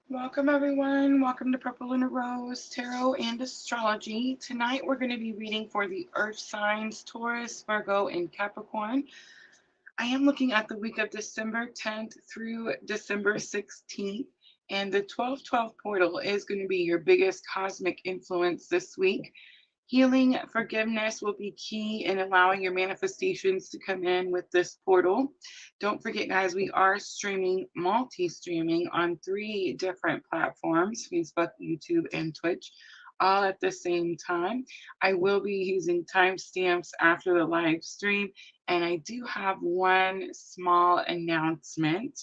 Welcome everyone. Welcome to purplelunarose Tarot and Astrology. Tonight we're going to be reading for the Earth signs Taurus, Virgo, and Capricorn. I am looking at the week of December 10th through December 16th, and the 1212 portal is going to be your biggest cosmic influence this week. Healing, forgiveness will be key in allowing your manifestations to come in with this portal. Don't forget, guys, we are streaming, multi-streaming on 3 different platforms, Facebook, YouTube, and Twitch, all at the same time. I will be using timestamps after the live stream, and I do have one small announcement.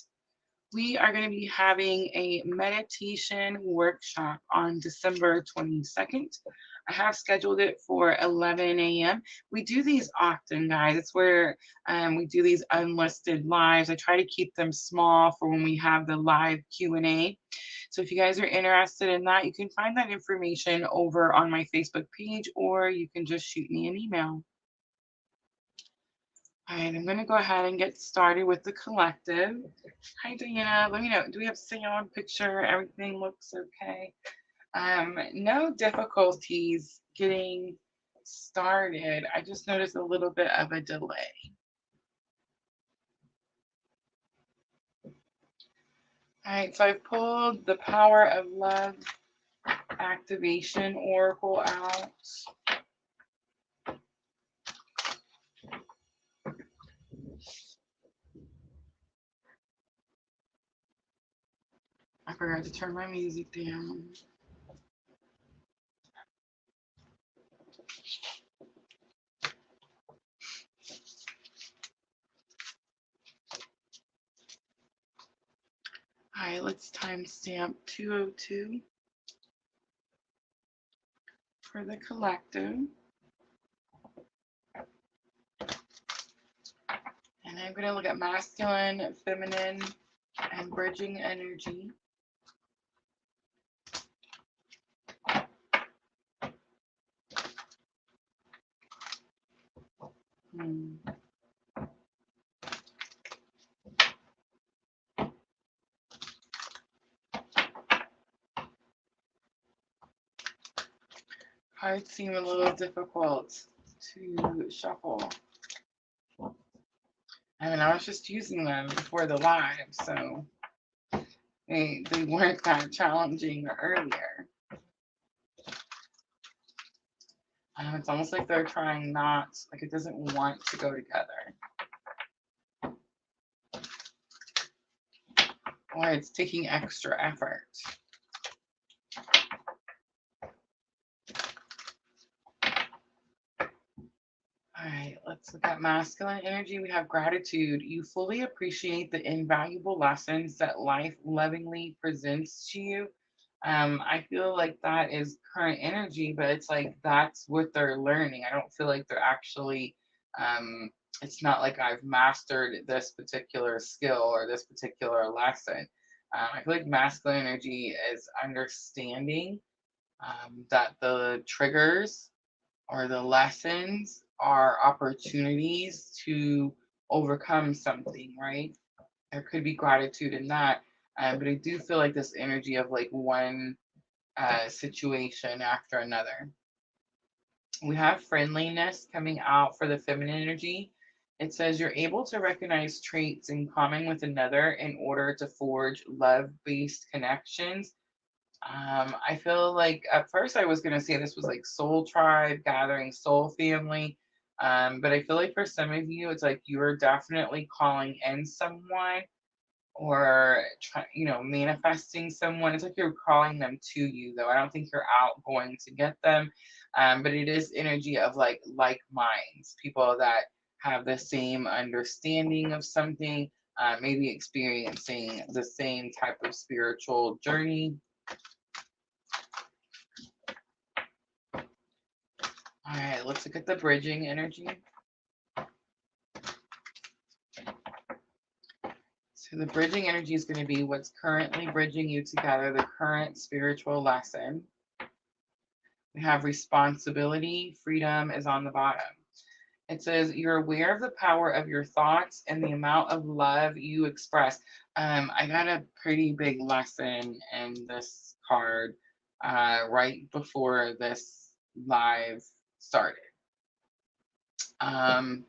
We are going to be having a meditation workshop on December 22nd. I have scheduled it for 11 a.m. We do these often, guys. It's where we do these unlisted lives. I try to keep them small for when we have the live Q&A. So if you guys are interested in that, you can find that information over on my Facebook page, or you can just shoot me an email. All right, I'm going to go ahead and get started with the collective. Hi, Diana. Let me know. Do we have sound, picture? Everything looks okay? No difficulties getting started. I just noticed a little bit of a delay. All right, so I pulled the Power of Love Activation Oracle out. I forgot to turn my music down. All right, let's timestamp 202 for the collective. And I'm going to look at masculine, feminine, and bridging energy. Cards seem a little difficult to shuffle. I mean, I was just using them before the live, so they weren't that challenging earlier. It's almost like they're trying not, like it doesn't want to go together. Or it's taking extra effort. All right, let's look at masculine energy. We have gratitude. You fully appreciate the invaluable lessons that life lovingly presents to you. I feel like that is current energy, but it's like that's what they're learning. I don't feel like they're actually, it's not like I've mastered this particular skill or this particular lesson. I feel like masculine energy is understanding that the triggers or the lessons are opportunities to overcome something, right? There could be gratitude in that. But I do feel like this energy of like one situation after another. We have friendliness coming out for the feminine energy. It says you're able to recognize traits in common with another in order to forge love-based connections. I feel like at first I was going to say this was like soul tribe, gathering soul family. But I feel like for some of you, it's like you're definitely calling in someone or manifesting someone. It's like you're calling them to you, though. I don't think you're out going to get them. But it is energy of like minds, people that have the same understanding of something, maybe experiencing the same type of spiritual journey. All right, let's look at the bridging energy. So the bridging energy is going to be what's currently bridging you together, the current spiritual lesson. We have responsibility, freedom is on the bottom. It says you're aware of the power of your thoughts and the amount of love you express. I got a pretty big lesson in this card right before this live started. Um,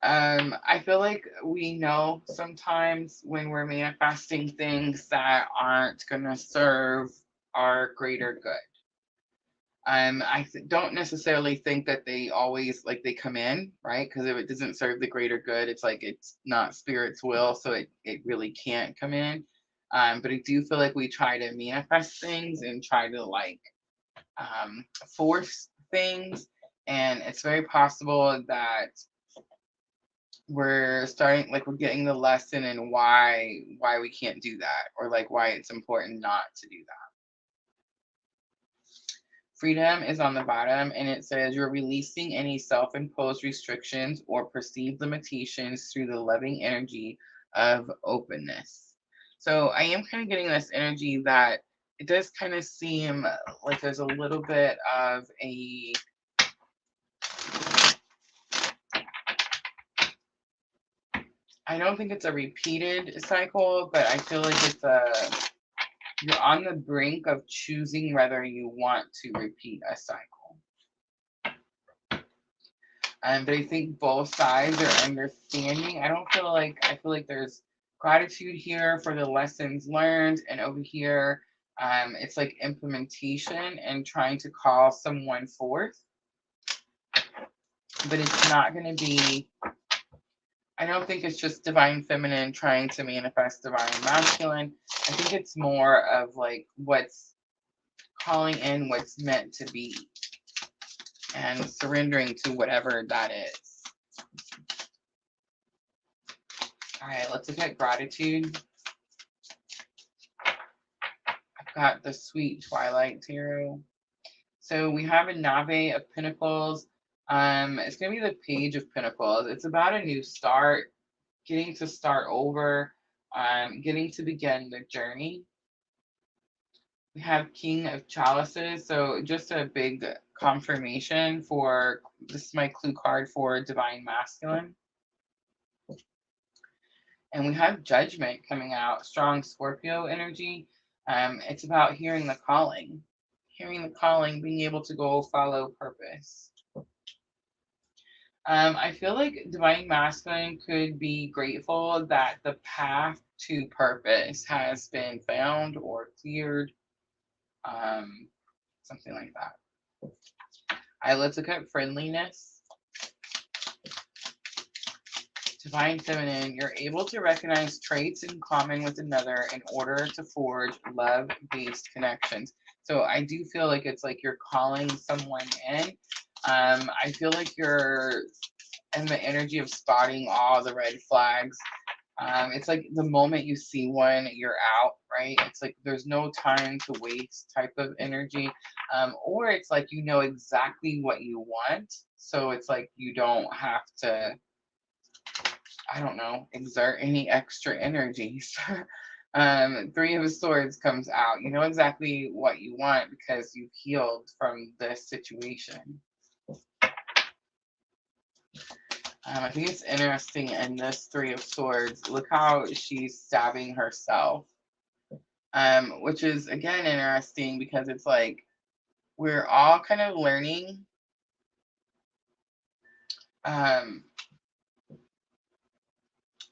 I feel like we know sometimes when we're manifesting things that aren't going to serve our greater good. Don't necessarily think that they always like they come in, right? Because if it doesn't serve the greater good, it's like it's not spirit's will, so it really can't come in. But I do feel like we try to manifest things and try to like force things, and it's very possible that we're starting like we're getting the lesson and why we can't do that, or like why it's important not to do that. Freedom is on the bottom, and it says you're releasing any self-imposed restrictions or perceived limitations through the loving energy of openness. So I am kind of getting this energy that it does kind of seem like there's a little bit of a I don't think it's a repeated cycle, but I feel like you're on the brink of choosing whether you want to repeat a cycle. But I think both sides are understanding. I feel like there's gratitude here for the lessons learned, and over here, it's like implementation and trying to call someone forth. But it's not going to be, I don't think it's just divine feminine trying to manifest divine masculine. I think it's more of like what's calling in what's meant to be and surrendering to whatever that is. All right, let's look at gratitude. I've got the Sweet Twilight Tarot. So we have a Nave of Pentacles. It's going to be the Page of Pentacles. It's about a new start, getting to start over, getting to begin the journey. We have King of Chalices. So just a big confirmation for, this is my clue card for Divine Masculine. And we have Judgment coming out, strong Scorpio energy. It's about hearing the calling, being able to go follow purpose. I feel like Divine Masculine could be grateful that the path to purpose has been found or cleared, something like that. All right, let's look at friendliness. Divine Feminine, you're able to recognize traits in common with another in order to forge love-based connections. So I do feel like it's like you're calling someone in. I feel like you're in the energy of spotting all the red flags. It's like the moment you see one, you're out, right? It's like there's no time to waste type of energy. Or it's like you know exactly what you want. So it's like you don't have to, I don't know, exert any extra energies. Three of Swords comes out. You know exactly what you want because you've healed from this situation. I think it's interesting in this Three of Swords. Look how she's stabbing herself. Which is, again, interesting because it's like we're all kind of learning that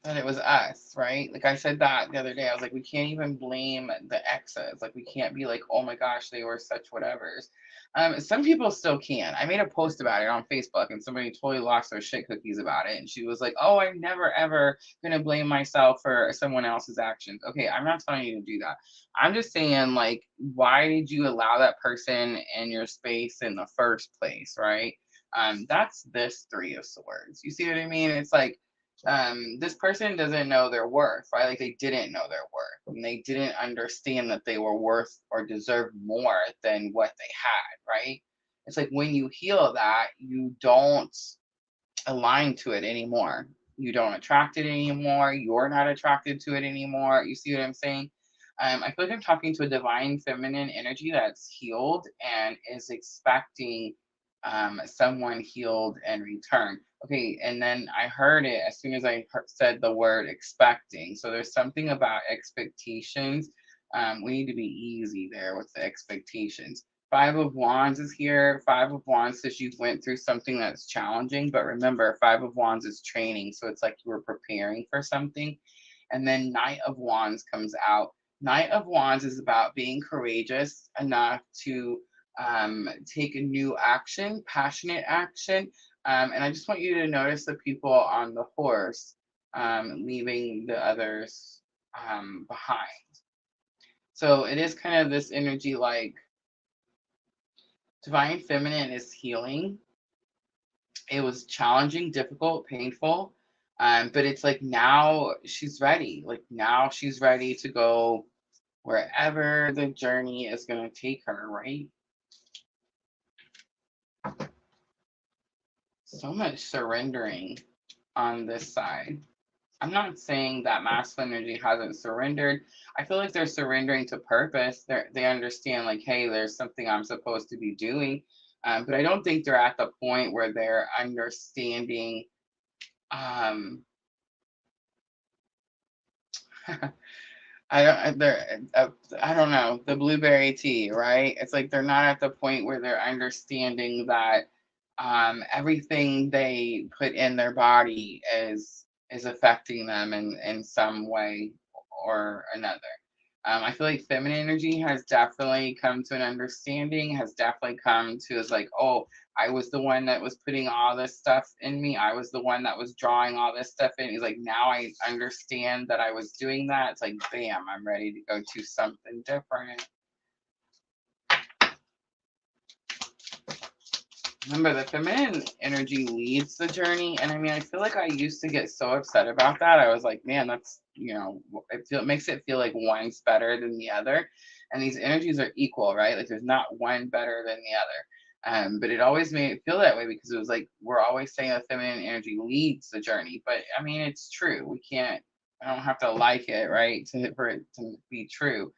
it was us, right? Like I said that the other day. I was like, we can't even blame the exes. Like we can't be like, oh my gosh, they were such whatevers. Some people still can. I made a post about it on Facebook and somebody totally lost their shit cookies about it. And she was like, oh, I'm never ever gonna blame myself for someone else's actions. Okay, I'm not telling you to do that. I'm just saying, like, why did you allow that person in your space in the first place, right? That's this Three of Swords. You see what I mean? It's like this person doesn't know their worth, right? Like they didn't know their worth and they didn't understand that they were worth or deserved more than what they had, right? It's like when you heal that, you don't align to it anymore. You don't attract it anymore. You're not attracted to it anymore. You see what I'm saying? I feel like I'm talking to a divine feminine energy that's healed and is expecting someone healed in return. Okay, and then I heard it as soon as I said the word expecting. So there's something about expectations. We need to be easy there with the expectations. Five of Wands is here. Five of Wands says you went through something that's challenging, but remember, Five of Wands is training. So it's like you were preparing for something. And then Knight of Wands comes out. Knight of Wands is about being courageous enough to take a new action, passionate action. And I just want you to notice the people on the horse leaving the others behind. So it is kind of this energy like divine feminine is healing. It was challenging, difficult, painful. But it's like now she's ready. Like now she's ready to go wherever the journey is going to take her, right? So much surrendering on this side. I'm not saying that masculine energy hasn't surrendered. I feel like they're surrendering to purpose. They understand, like, hey, there's something I'm supposed to be doing. But I don't think they're at the point where they're understanding. I don't, they're, I don't know, the blueberry tea, right? It's like they're not at the point where they're understanding that everything they put in their body is affecting them in some way or another. I feel like feminine energy has definitely come to an understanding, has definitely come to is like, oh, I was the one that was putting all this stuff in me. I was the one that was drawing all this stuff in. He's like, now I understand that I was doing that. It's like, bam, I'm ready to go to something different. Remember, the feminine energy leads the journey. And I mean, I feel like I used to get so upset about that. I was like, man, that's, it makes it feel like one's better than the other. And these energies are equal, right? Like there's not one better than the other. But it always made it feel that way because it was like, we're always saying the feminine energy leads the journey. But I mean, it's true. I don't have to like it, right? For it to be true.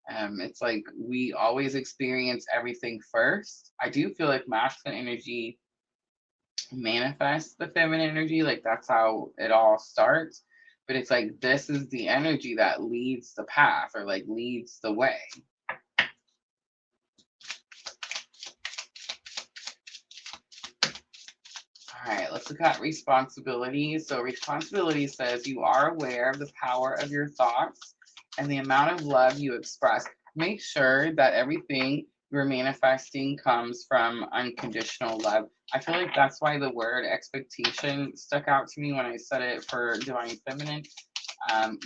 It's like we always experience everything first. I do feel like masculine energy manifests the feminine energy, like that's how it all starts. But it's like this is the energy that leads the path or like leads the way. All right, let's look at responsibility. So responsibility says you are aware of the power of your thoughts and the amount of love you express. Make sure that everything you're manifesting comes from unconditional love. I feel like that's why the word expectation stuck out to me when I said it for divine feminine. Um,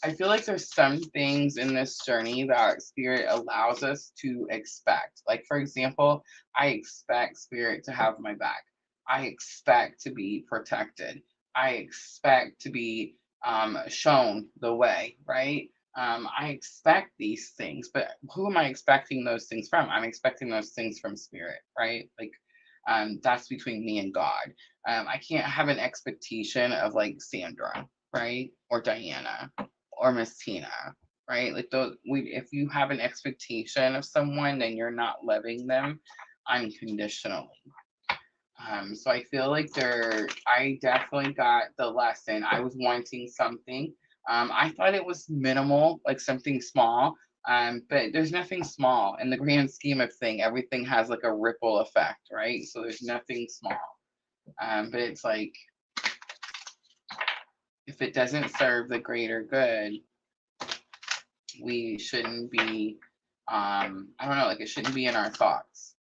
I feel like there's some things in this journey that spirit allows us to expect. Like, for example, I expect spirit to have my back. I expect to be protected. I expect to be shown the way, right? I expect these things, but who am I expecting those things from? I'm expecting those things from spirit, right? Like, that's between me and God. I can't have an expectation of like Sandra, right? Or Diana or Miss Tina, right? Like those, if you have an expectation of someone, then you're not loving them unconditionally. So I feel like I definitely got the lesson. I was wanting something. I thought it was minimal, like something small. But there's nothing small in the grand scheme of thing. Everything has like a ripple effect, right? So there's nothing small. But it's like if it doesn't serve the greater good, we shouldn't be I don't know, like it shouldn't be in our thoughts.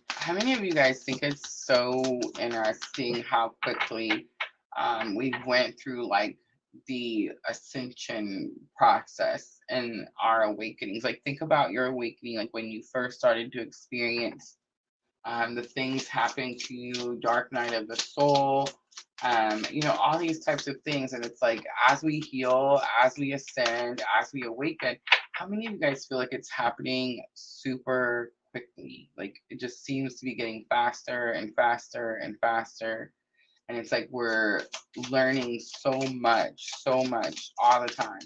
How many of you guys think it's so interesting how quickly we went through like the ascension process and our awakenings? Like think about your awakening, like when you first started to experience the things happening to you, dark night of the soul, all these types of things. And it's like, as we heal, as we ascend, as we awaken, how many of you guys feel like it's happening super quickly? Like it just seems to be getting faster and faster and faster. And it's like we're learning so much all the time.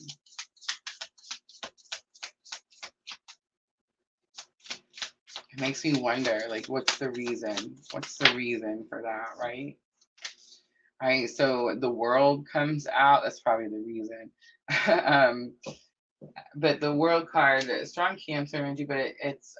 It makes me wonder, like, what's the reason? What's the reason for that, right? Right. So the world comes out. That's probably the reason. um, but the world card, strong Cancer energy, but it's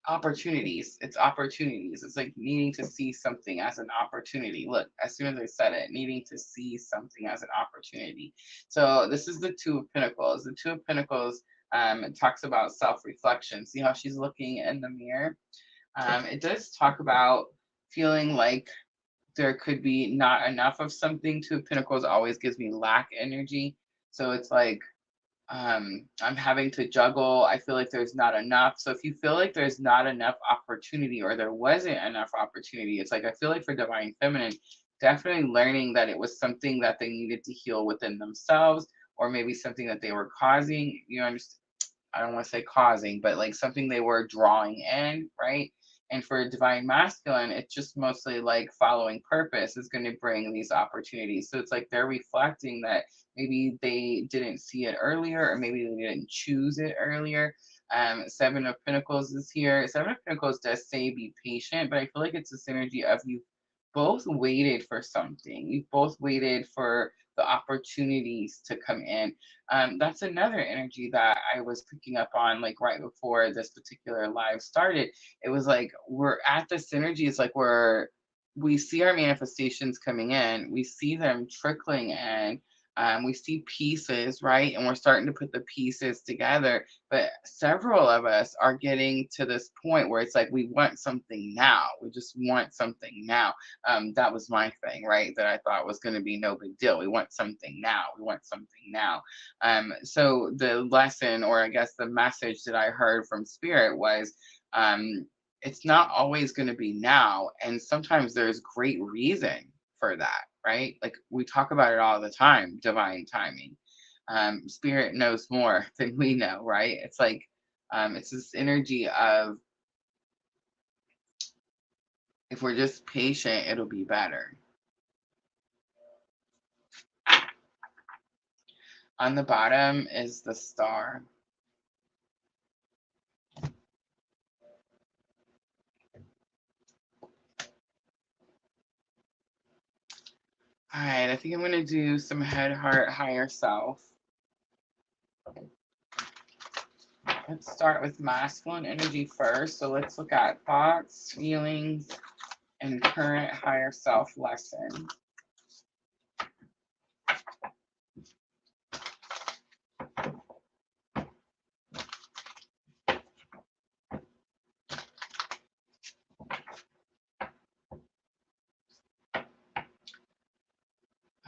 opportunities. It's opportunities. It's like needing to see something as an opportunity. Look, as soon as I said it, needing to see something as an opportunity. So this is the Two of Pentacles. The Two of Pentacles it talks about self-reflection. See how she's looking in the mirror? It does talk about feeling like there could be not enough of something. Two of Pentacles always gives me lack energy. So it's like I'm having to juggle. I feel like there's not enough. So if you feel like there's not enough opportunity or there wasn't enough opportunity, it's like I feel like for Divine Feminine, definitely learning that it was something that they needed to heal within themselves, or maybe something that they were causing. You understand? I don't want to say causing, but like something they were drawing in, right? And for Divine Masculine, it's just mostly like following purpose is going to bring these opportunities. So it's like they're reflecting that maybe they didn't see it earlier, or maybe they didn't choose it earlier. Seven of Pentacles is here. Seven of Pentacles does say be patient, but I feel like it's a synergy of you both waited for something. You both waited for the opportunities to come in. That's another energy that I was picking up on, like right before this particular live started. It was like we're at this energy. It's like we see our manifestations coming in, we see them trickling in, we see pieces, right? And we're starting to put the pieces together. But several of us are getting to this point where it's like we want something now. We just want something now. That was my thing, right? That I thought was going to be no big deal. We want something now. We want something now. So the lesson, or I guess the message that I heard from Spirit was, it's not always going to be now. And sometimes there's great reason for that, right? Like we talk about it all the time, divine timing. Spirit knows more than we know, right? It's like, it's this energy of if we're just patient, it'll be better. On the bottom is the star. All right, I think I'm going to do some head, heart, higher self. Let's start with masculine energy first. So let's look at thoughts, feelings, and current higher self lesson.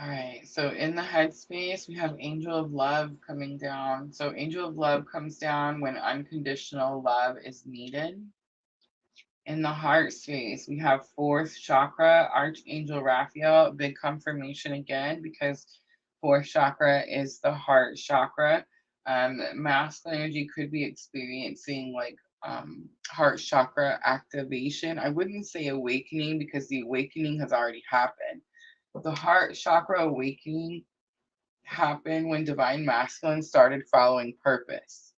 All right, so in the headspace, we have Angel of Love coming down. So Angel of Love comes down when unconditional love is needed. In the heart space, we have fourth chakra, Archangel Raphael, big confirmation again, because fourth chakra is the heart chakra. Masculine energy could be experiencing like heart chakra activation. I wouldn't say awakening because the awakening has already happened. The heart chakra awakening happened when Divine Masculine started following purpose.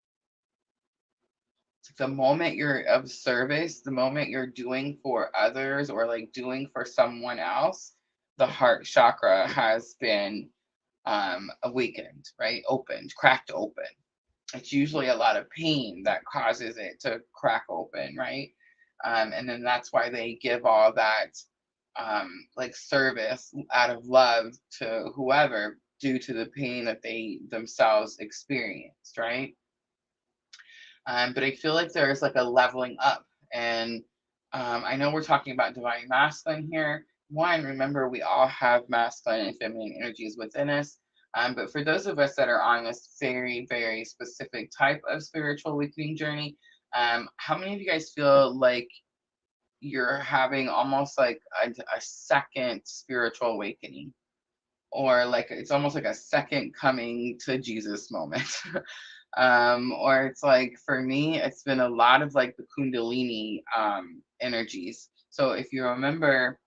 The moment you're of service, the moment you're doing for others or like doing for someone else, the heart chakra has been awakened, right? Opened, cracked open. It's usually a lot of pain that causes it to crack open, right? And then that's why they give all that like service out of love to whoever due to the pain that they themselves experienced, right? But I feel like there's like a leveling up. And I know we're talking about divine masculine here. One, remember we all have masculine and feminine energies within us. But for those of us that are on this very, very specific type of spiritual awakening journey, how many of you guys feel like you're having almost like a second spiritual awakening? Or like it's almost like a second coming to Jesus moment. Or it's like for me, it's been a lot of like the Kundalini energies. So if you remember,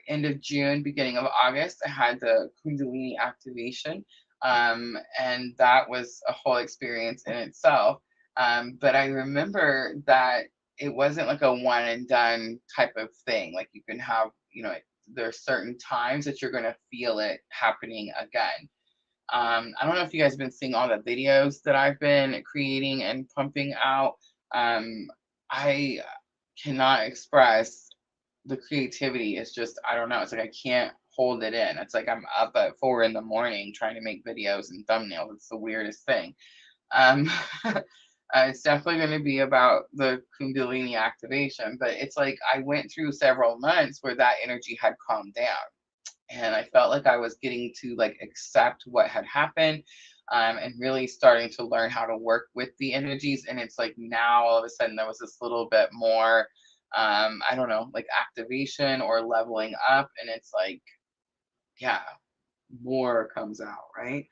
end of June, beginning of August, I had the Kundalini activation. And that was a whole experience in itself. But I remember that it wasn't like a one and done type of thing. Like you can have, there's certain times that you're going to feel it happening again. I don't know if you guys have been seeing all the videos that I've been creating and pumping out. I cannot express the creativity. It's just, I don't know. It's like I can't hold it in. It's like I'm up at 4 in the morning trying to make videos and thumbnails. It's the weirdest thing. Um, it's definitely going to be about the Kundalini activation, but it's like I went through several months where that energy had calmed down. And I felt like I was getting to like accept what had happened, and really starting to learn how to work with the energies. And it's like now all of a sudden there was this little bit more, I don't know, like activation or leveling up. And it's like, yeah, more comes out, right?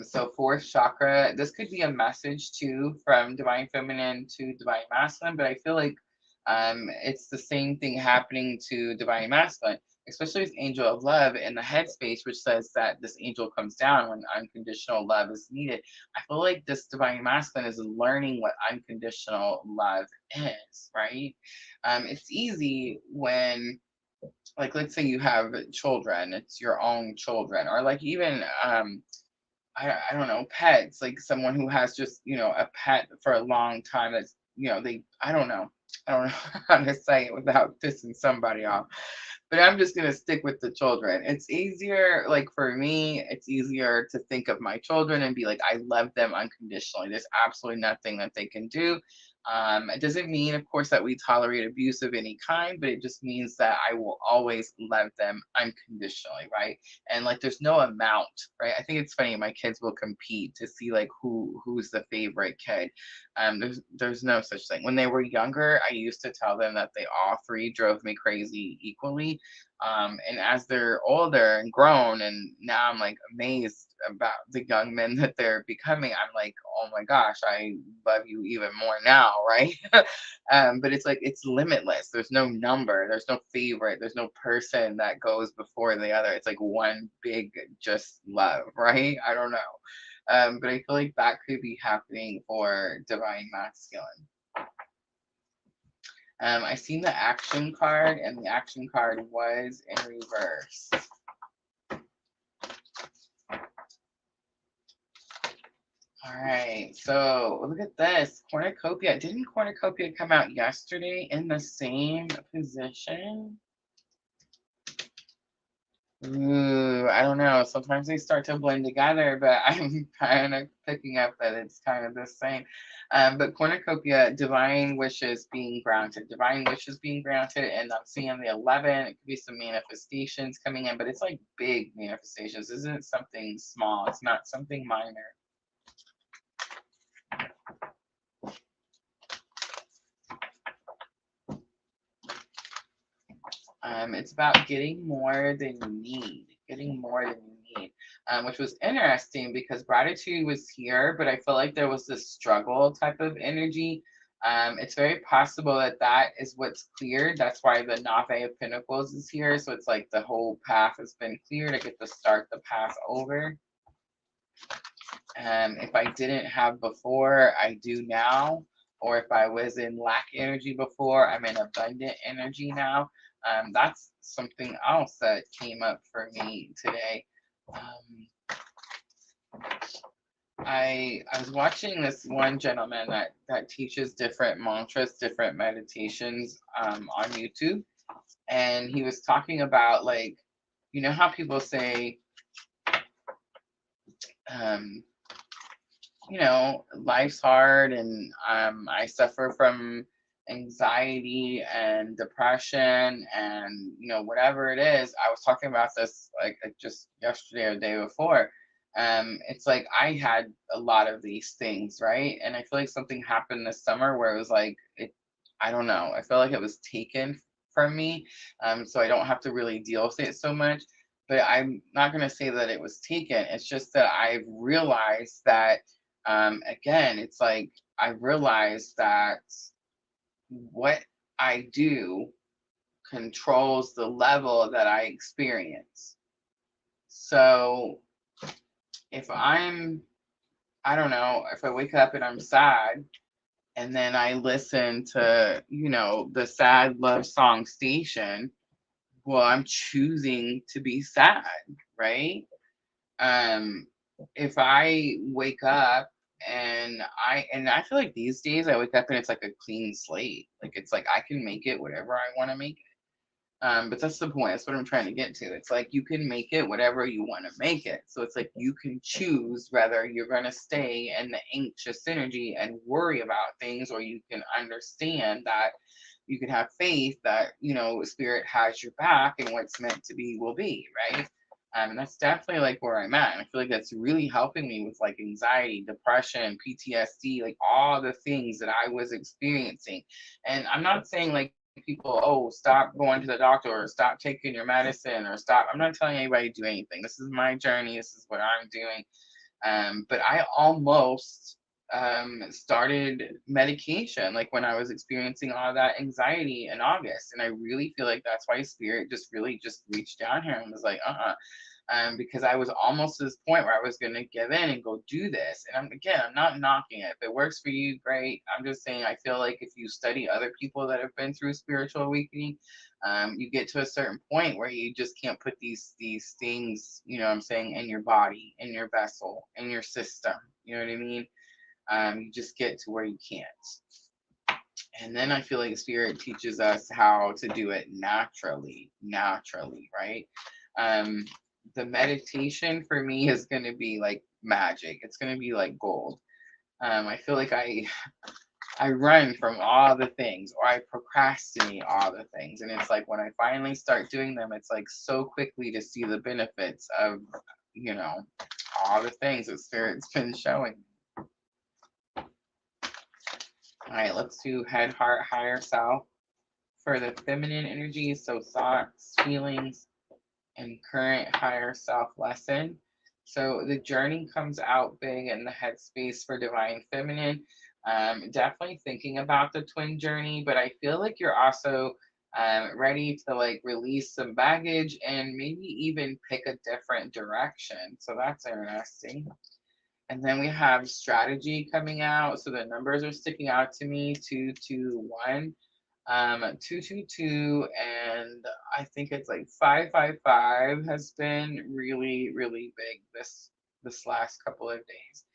So fourth chakra, this could be a message too from divine feminine to divine masculine, but I feel like it's the same thing happening to divine masculine, especially with angel of love in the headspace, which says that this angel comes down when unconditional love is needed. I feel like this divine masculine is learning what unconditional love is, right? It's easy when, like, let's say you have children, it's your own children, or like even I don't know, pets, like someone who has just, a pet for a long time that's, they, I don't know how to say it without pissing somebody off, but I'm just gonna stick with the children. It's easier, like for me, it's easier to think of my children and be like, I love them unconditionally. There's absolutely nothing that they can do. It doesn't mean, of course, that we tolerate abuse of any kind, but it just means that I will always love them unconditionally, right? And like, there's no amount, right? I think it's funny. My kids will compete to see like who's the favorite kid. There's no such thing. When they were younger, I used to tell them that they all three drove me crazy equally. And as they're older and grown, and now I'm like amazed about the young men that they're becoming. I'm like, oh my gosh, I love you even more now, right? But it's like it's limitless. There's no number, there's no favorite, there's no person that goes before the other. It's like one big just love, right? I don't know. But I feel like that could be happening for divine masculine. I seen the action card, and the action card was in reverse. All right, so look at this cornucopia. Didn't cornucopia come out yesterday in the same position? Ooh, I don't know. Sometimes they start to blend together, but I'm kind of picking up that it's kind of the same. But cornucopia, divine wishes being granted, divine wishes being granted, and I'm seeing the 11. It could be some manifestations coming in, but it's like big manifestations. This isn't something small. It's not something minor. It's about getting more than you need, getting more than you need, which was interesting because gratitude was here, but I feel like there was this struggle type of energy. It's very possible that that is what's cleared. That's why the Nave of Pentacles is here. So it's like the whole path has been cleared. I get to start the path over. If I didn't have before, I do now. Or if I was in lack energy before, I'm in abundant energy now. That's something else that came up for me today. I was watching this one gentleman that teaches different mantras, different meditations on YouTube, and he was talking about, like, you know how people say, life's hard, and I suffer from anxiety and depression, and whatever it is. I was talking about this like just yesterday or the day before. It's like I had a lot of these things, right? And I feel like something happened this summer where it was like I don't know. I feel like it was taken from me, so I don't have to really deal with it so much. But I'm not going to say that it was taken. It's just that I've realized that, again, it's like I realized that what I do controls the level that I experience. So if I don't know, if I wake up and I'm sad, and then I listen to, the sad love song station, well, I'm choosing to be sad, right? Um, if I wake up and I feel like these days I wake up and it's like a clean slate. Like it's like I can make it whatever I want to make it. But that's the point. That's what I'm trying to get to. It's like you can make it whatever you want to make it. So it's like you can choose whether you're going to stay in the anxious energy and worry about things, or you can understand that you can have faith that, spirit has your back and what's meant to be will be, right? And that's definitely like where I'm at. And I feel like that's really helping me with like anxiety, depression, PTSD, like all the things that I was experiencing. And I'm not saying like people, oh, stop going to the doctor or stop taking your medicine or stop. I'm not telling anybody to do anything. This is my journey. This is what I'm doing. But I almost started medication like when I was experiencing all that anxiety in August. And I really feel like that's why spirit just really just reached down here and was like, because I was almost to this point where I was going to give in and go do this. And I'm not knocking it. If it works for you, great. I'm just saying, I feel like if you study other people that have been through spiritual awakening, you get to a certain point where you just can't put these things, what I'm saying, in your body, in your vessel, in your system. You know what I mean? You just get to where you can't. And then I feel like spirit teaches us how to do it naturally, right? The meditation for me is going to be like magic. It's going to be like gold. I feel like I run from all the things, or I procrastinate all the things. And it's like when I finally start doing them, it's like so quickly to see the benefits of, all the things that spirit's been showing. All right, let's do head, heart, higher self for the feminine energy. So thoughts, feelings, and current higher self lesson. So the journey comes out big in the headspace for divine feminine. Definitely thinking about the twin journey, but I feel like you're also ready to like release some baggage and maybe even pick a different direction. So that's interesting. And then we have strategy coming out. So the numbers are sticking out to me, 221, 222, and I think it's like 555 has been really, really big this last couple of days.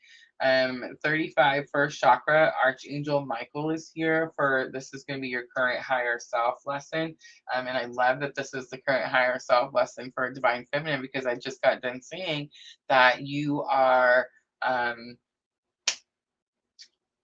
35 first chakra, Archangel Michael is here for this is going to be your current higher self lesson. And I love that this is the current higher self lesson for divine feminine, because I just got done saying that um,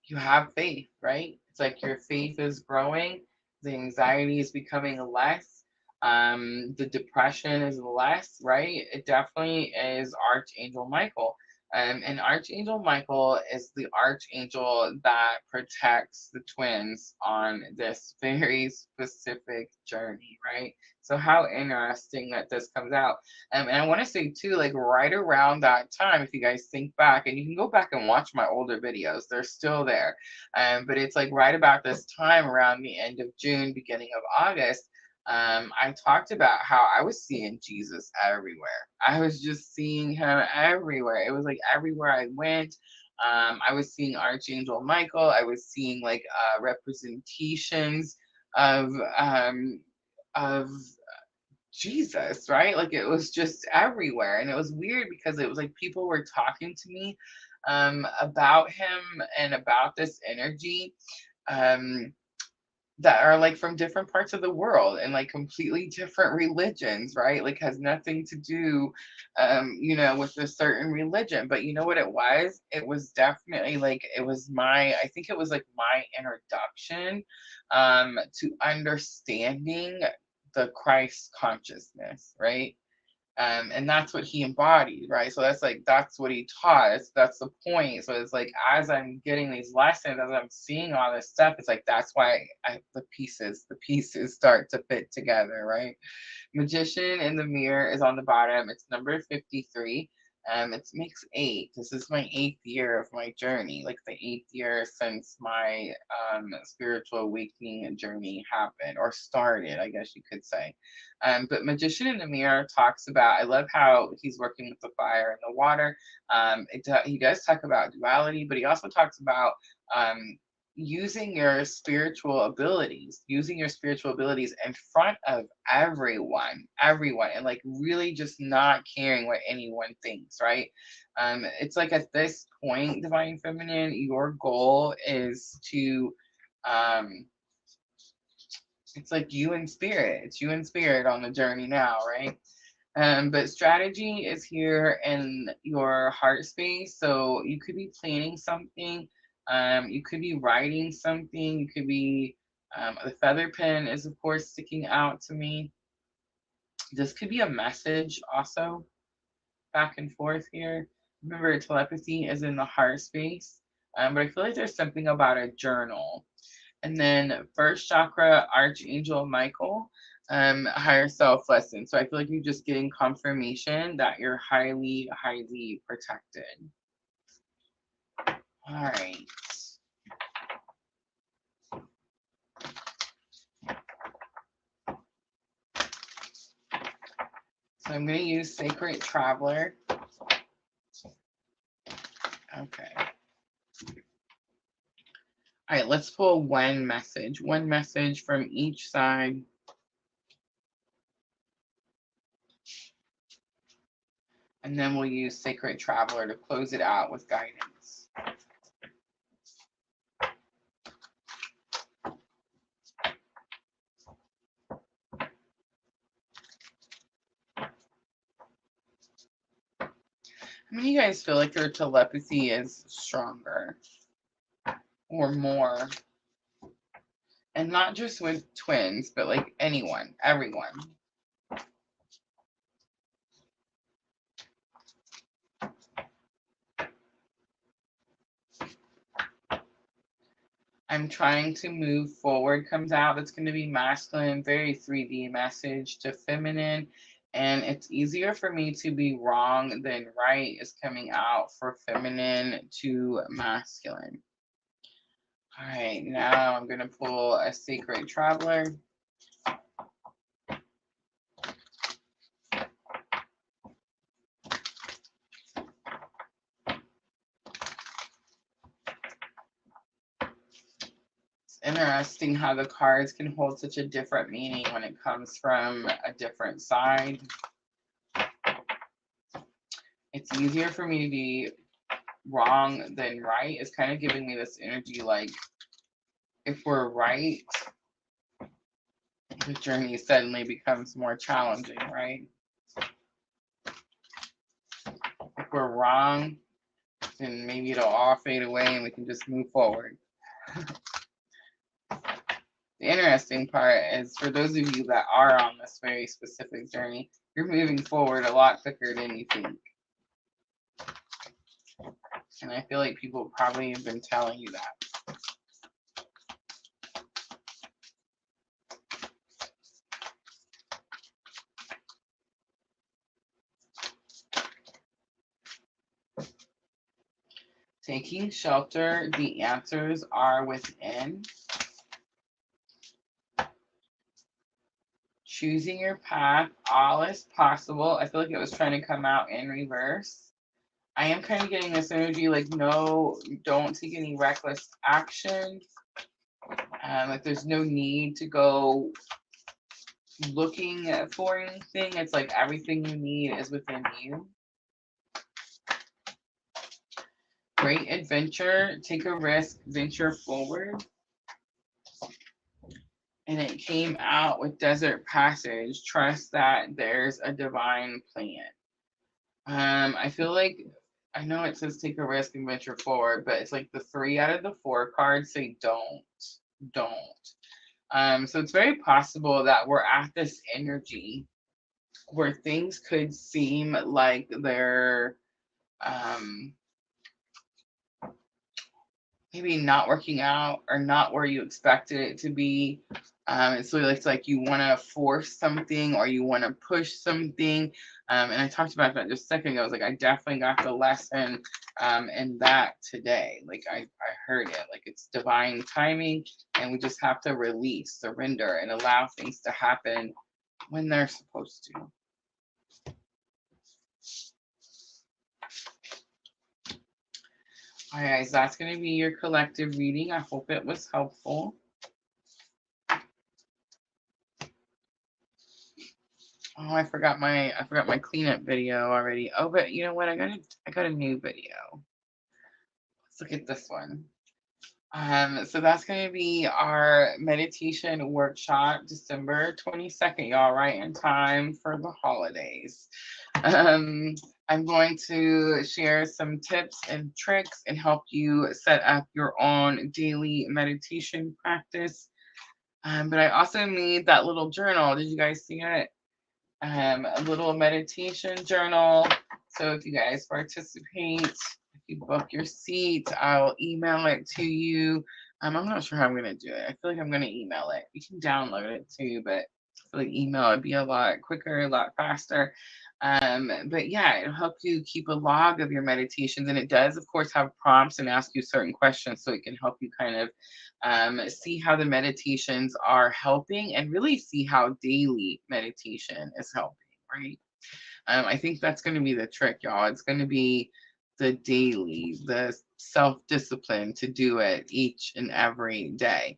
you have faith, right? It's like your faith is growing, the anxiety is becoming less, the depression is less, right? It definitely is Archangel Michael. And Archangel Michael is the archangel that protects the twins on this very specific journey, right? So how interesting that this comes out. And I want to say too, like right around that time, if you guys think back, and you can go back and watch my older videos, they're still there. But it's like right about this time, around the end of June, beginning of August, I talked about how I was seeing Jesus everywhere. I was just seeing him everywhere. It was like everywhere I went. I was seeing Archangel Michael. I was seeing like representations of of Jesus, right? Like it was just everywhere. And it was weird because it was like people were talking to me about him and about this energy. Um, that are like from different parts of the world and like completely different religions, right? Like has nothing to do, with a certain religion. But you know what it was? It was definitely like I think it was like my introduction to understanding the Christ consciousness, right? And that's what he embodied, right? So that's what he taught. That's the point. So it's like as I'm getting these lessons, as I'm seeing all this stuff, it's like that's why the pieces start to fit together, right? Magician in the mirror is on the bottom. It's number 53. It makes 8. This is my 8th year of my journey, like the 8th year since my spiritual awakening journey happened or started, I guess you could say. But Magician in the Mirror talks about, I love how he's working with the fire and the water. He does talk about duality, but he also talks about um, using your spiritual abilities in front of everyone, and like really just not caring what anyone thinks, right? It's like at this point, Divine Feminine, your goal is to, um, it's like you in spirit. It's you in spirit on the journey now, right? But strategy is here in your heart space. So you could be planning something. You could be writing something. You could be, the feather pen is, of course, sticking out to me. This could be a message also, back and forth here. Remember, telepathy is in the heart space. But I feel like there's something about a journal. And then first chakra, Archangel Michael, higher self lesson. So I feel like you're just getting confirmation that you're highly, highly protected. All right. So I'm going to use Sacred Traveler. Okay. All right, let's pull one message from each side. And then we'll use Sacred Traveler to close it out with guidance. How many of you guys feel like your telepathy is stronger or more? And not just with twins, but like anyone, everyone. I'm trying to move forward comes out. It's going to be masculine, very 3D message to feminine. And it's easier for me to be wrong than right is coming out for feminine to masculine. All right, now I'm going to pull a Sacred Traveler. Interesting how the cards can hold such a different meaning when it comes from a different side. It's easier for me to be wrong than right. It's kind of giving me this energy like, if we're right, the journey suddenly becomes more challenging, right? If we're wrong, then maybe it'll all fade away and we can just move forward. The interesting part is, for those of you that are on this very specific journey, you're moving forward a lot quicker than you think. And I feel like people probably have been telling you that. Taking shelter, the answers are within. Choosing your path, all is possible. I feel like it was trying to come out in reverse. I am kind of getting this energy like, no, don't take any reckless action. Like there's no need to go looking for anything. It's like everything you need is within you. Great adventure, take a risk, venture forward. And it came out with Desert Passage, trust that there's a divine plan. I feel like, I know it says take a risk and venture forward, but it's like the 3 out of the 4 cards say don't. So it's very possible that we're at this energy where things could seem like they're maybe not working out or not where you expected it to be. It's really like you want to force something or you want to push something. And I talked about that just a second ago. I was like, I definitely got the lesson in that today. Like I heard it. Like it's divine timing, and we just have to release, surrender, and allow things to happen when they're supposed to. All right, guys, that's going to be your collective reading. I hope it was helpful. Oh, I forgot my cleanup video already. Oh, but you know what? I got a new video. Let's look at this one. So that's going to be our meditation workshop, December 22nd, y'all, right in time for the holidays. I'm going to share some tips and tricks and help you set up your own daily meditation practice. But I also made that little journal. Did you guys see it? A little meditation journal. So if you guys participate, if you book your seat, I'll email it to you. I'm not sure how I'm going to do it. I feel like I'm going to email it. You can download it too, but I feel like email would be a lot quicker, a lot faster. But yeah, it'll help you keep a log of your meditations. And it does, of course, have prompts and ask you certain questions so it can help you kind of see how the meditations are helping and really see how daily meditation is helping, right? I think that's going to be the trick, y'all. It's going to be the daily, the self-discipline to do it each and every day.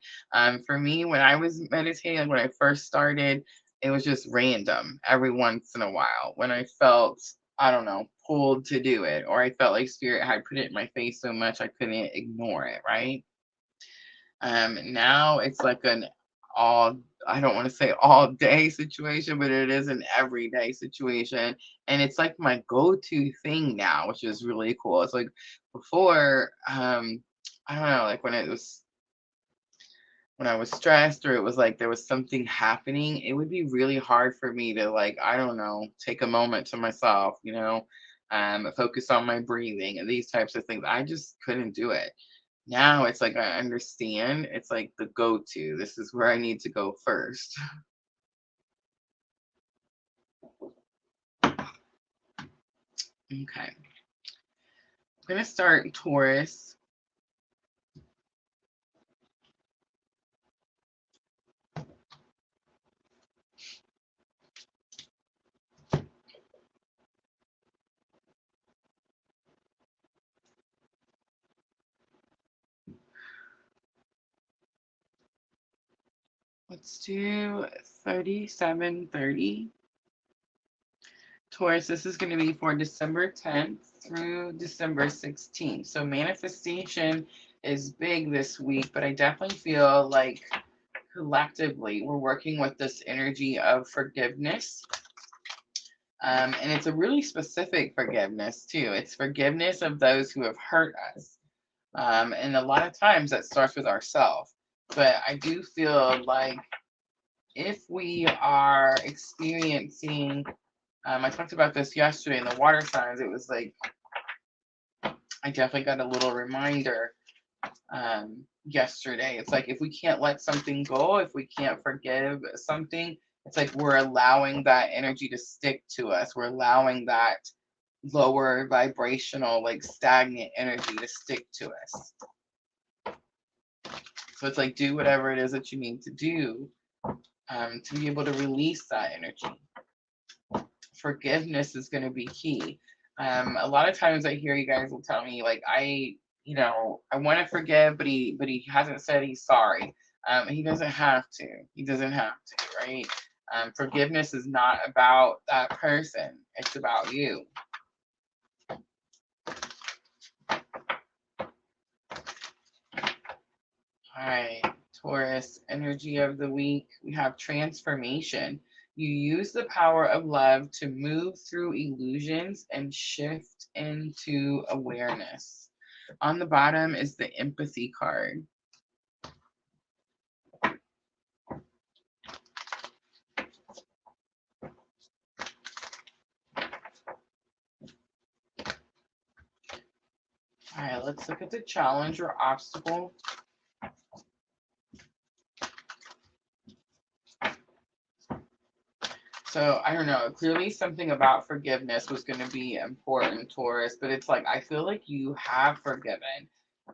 For me, when I was meditating, when I first started, it was just random every once in a while when I felt, I don't know, pulled to do it, or I felt like spirit had put it in my face so much I couldn't ignore it, right? Now it's like an all, I don't want to say all day situation, but it is an everyday situation. And it's like my go-to thing now, which is really cool. It's like before, I don't know, like when I was stressed or it was like there was something happening, it would be really hard for me to, like, I don't know, take a moment to myself, focus on my breathing and these types of things. I just couldn't do it. Now it's like I understand. It's like the go-to. This is where I need to go first. Okay. I'm going to start Taurus. Let's do 3730. Taurus, this is going to be for December 10th through December 16th. So manifestation is big this week, but I definitely feel like collectively we're working with this energy of forgiveness. And it's a really specific forgiveness too. It's forgiveness of those who have hurt us. And a lot of times that starts with ourselves. But I do feel like if we are experiencing, I talked about this yesterday in the water signs, it was like, I definitely got a little reminder yesterday. It's like if we can't let something go, if we can't forgive something, it's like we're allowing that energy to stick to us. We're allowing that lower vibrational, like stagnant energy to stick to us. So it's like do whatever it is that you need to do to be able to release that energy. Forgiveness is going to be key. A lot of times I hear you guys will tell me like I want to forgive, but he hasn't said he's sorry. He doesn't have to. He doesn't have to, right? Forgiveness is not about that person. It's about you. All right, Taurus, energy of the week. We have transformation. You use the power of love to move through illusions and shift into awareness. On the bottom is the empathy card. All right, let's look at the challenge or obstacle. So I don't know, clearly something about forgiveness was going to be important, Taurus, but it's like, I feel like you have forgiven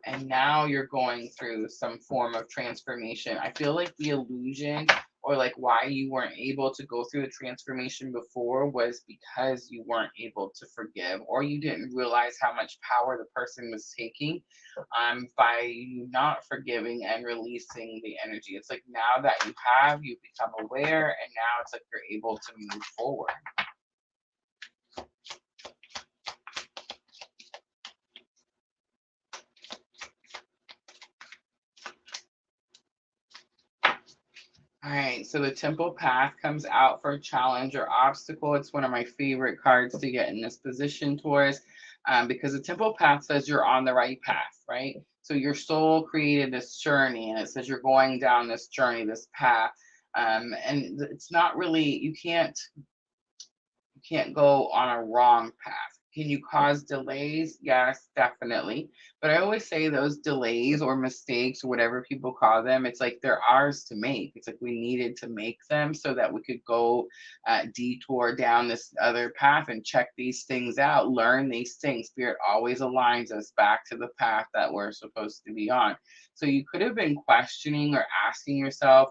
and now you're going through some form of transformation. I feel like the illusion or like why you weren't able to go through the transformation before was because you weren't able to forgive, or you didn't realize how much power the person was taking by you not forgiving and releasing the energy. It's like now that you have, you become aware, and now it's like you're able to move forward. All right, so the Temple Path comes out for challenge or obstacle. It's one of my favorite cards to get in this position, Taurus, because the Temple Path says you're on the right path, right? So your soul created this journey, and it says you're going down this journey, this path, and it's not really, you can't go on a wrong path. Can you cause delays? Yes, definitely. But I always say those delays or mistakes or whatever people call them, it's like they're ours to make. It's like we needed to make them so that we could go detour down this other path and check these things out, learn these things. Spirit always aligns us back to the path that we're supposed to be on. So you could have been questioning or asking yourself,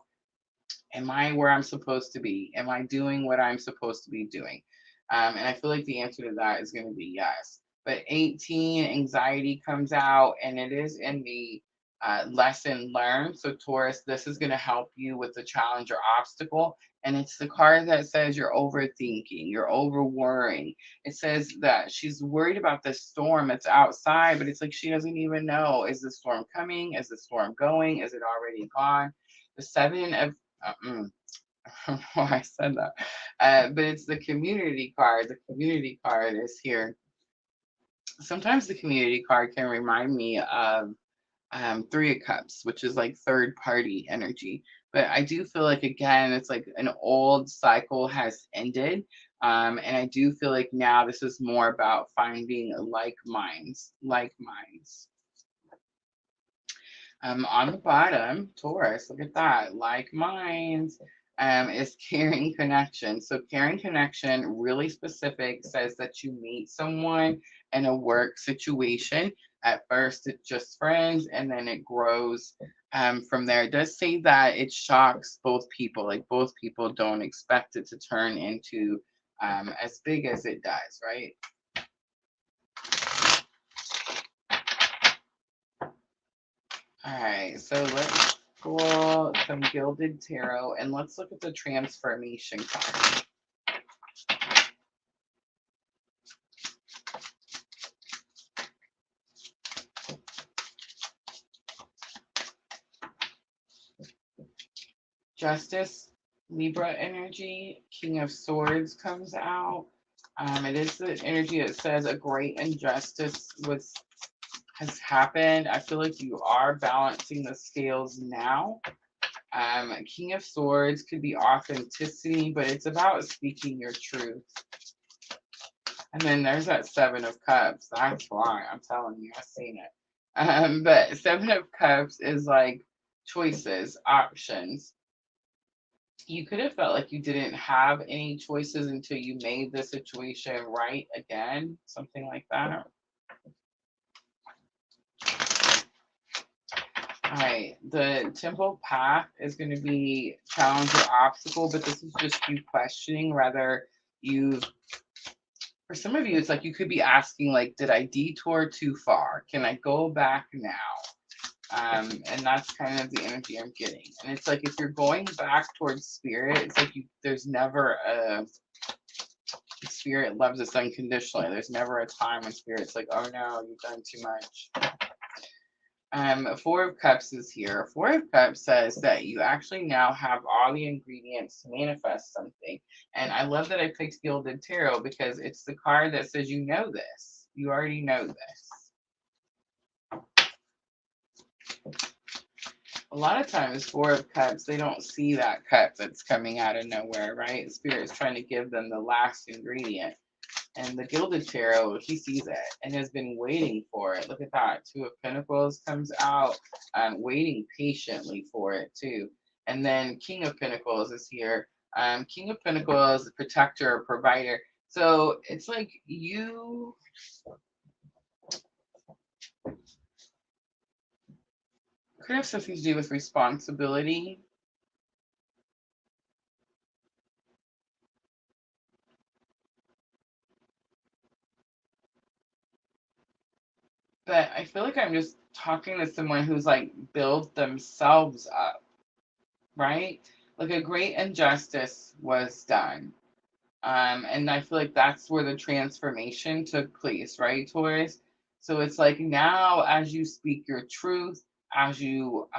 am I where I'm supposed to be? Am I doing what I'm supposed to be doing? And I feel like the answer to that is going to be yes. But 18, anxiety comes out, and it is in the lesson learned. So, Taurus, this is going to help you with the challenge or obstacle. And it's the card that says you're overthinking, you're over worrying. It says that she's worried about the storm that's outside, but it's like she doesn't even know, is the storm coming? Is the storm going? Is it already gone? The seven of I don't know why I said that. But it's the community card. The community card is here. Sometimes the community card can remind me of Three of Cups, which is like third party energy. But I do feel like, again, it's like an old cycle has ended. And I do feel like now this is more about finding like minds, like minds. On the bottom, Taurus, look at that, like minds, is caring connection. So caring connection, really specific, says that you meet someone in a work situation. At first, it's just friends, and then it grows from there. It does say that it shocks both people. Like both people don't expect it to turn into as big as it does, right? All right, so let's pull some Gilded Tarot and let's look at the transformation card. Justice, Libra energy, King of Swords comes out. It is the energy that says a great injustice has happened. I feel like you are balancing the scales now. King of Swords could be authenticity, but it's about speaking your truth. And then there's that Seven of Cups. That's why I'm telling you, I've seen it. But Seven of Cups is like choices, options. You could have felt like you didn't have any choices until you made the situation right again, something like that. All right, the Temple Path is going to be challenge or obstacle, but this is just you questioning whether you, for some of you, it's like you could be asking, like, did I detour too far? Can I go back now? And that's kind of the energy I'm getting. And it's like if you're going back towards spirit, it's like there's never a spirit loves us unconditionally. There's never a time when spirit's like, oh no, you've done too much. Four of Cups is here. Four of Cups says that you actually now have all the ingredients to manifest something. And I love that I picked Gilded Tarot because it's the card that says you know this. You already know this. A lot of times, Four of Cups, they don't see that cup that's coming out of nowhere, right? Spirit's trying to give them the last ingredient. And the Gilded Tarot, he sees it and has been waiting for it. Look at that. Two of Pentacles comes out, waiting patiently for it too. And then King of Pentacles is here. King of Pentacles, protector, provider. So it's like you could have something to do with responsibility. But I feel like I'm just talking to someone who's like built themselves up, right? Like a great injustice was done. And I feel like that's where the transformation took place, right, Taurus? So it's like now, as you speak your truth, as you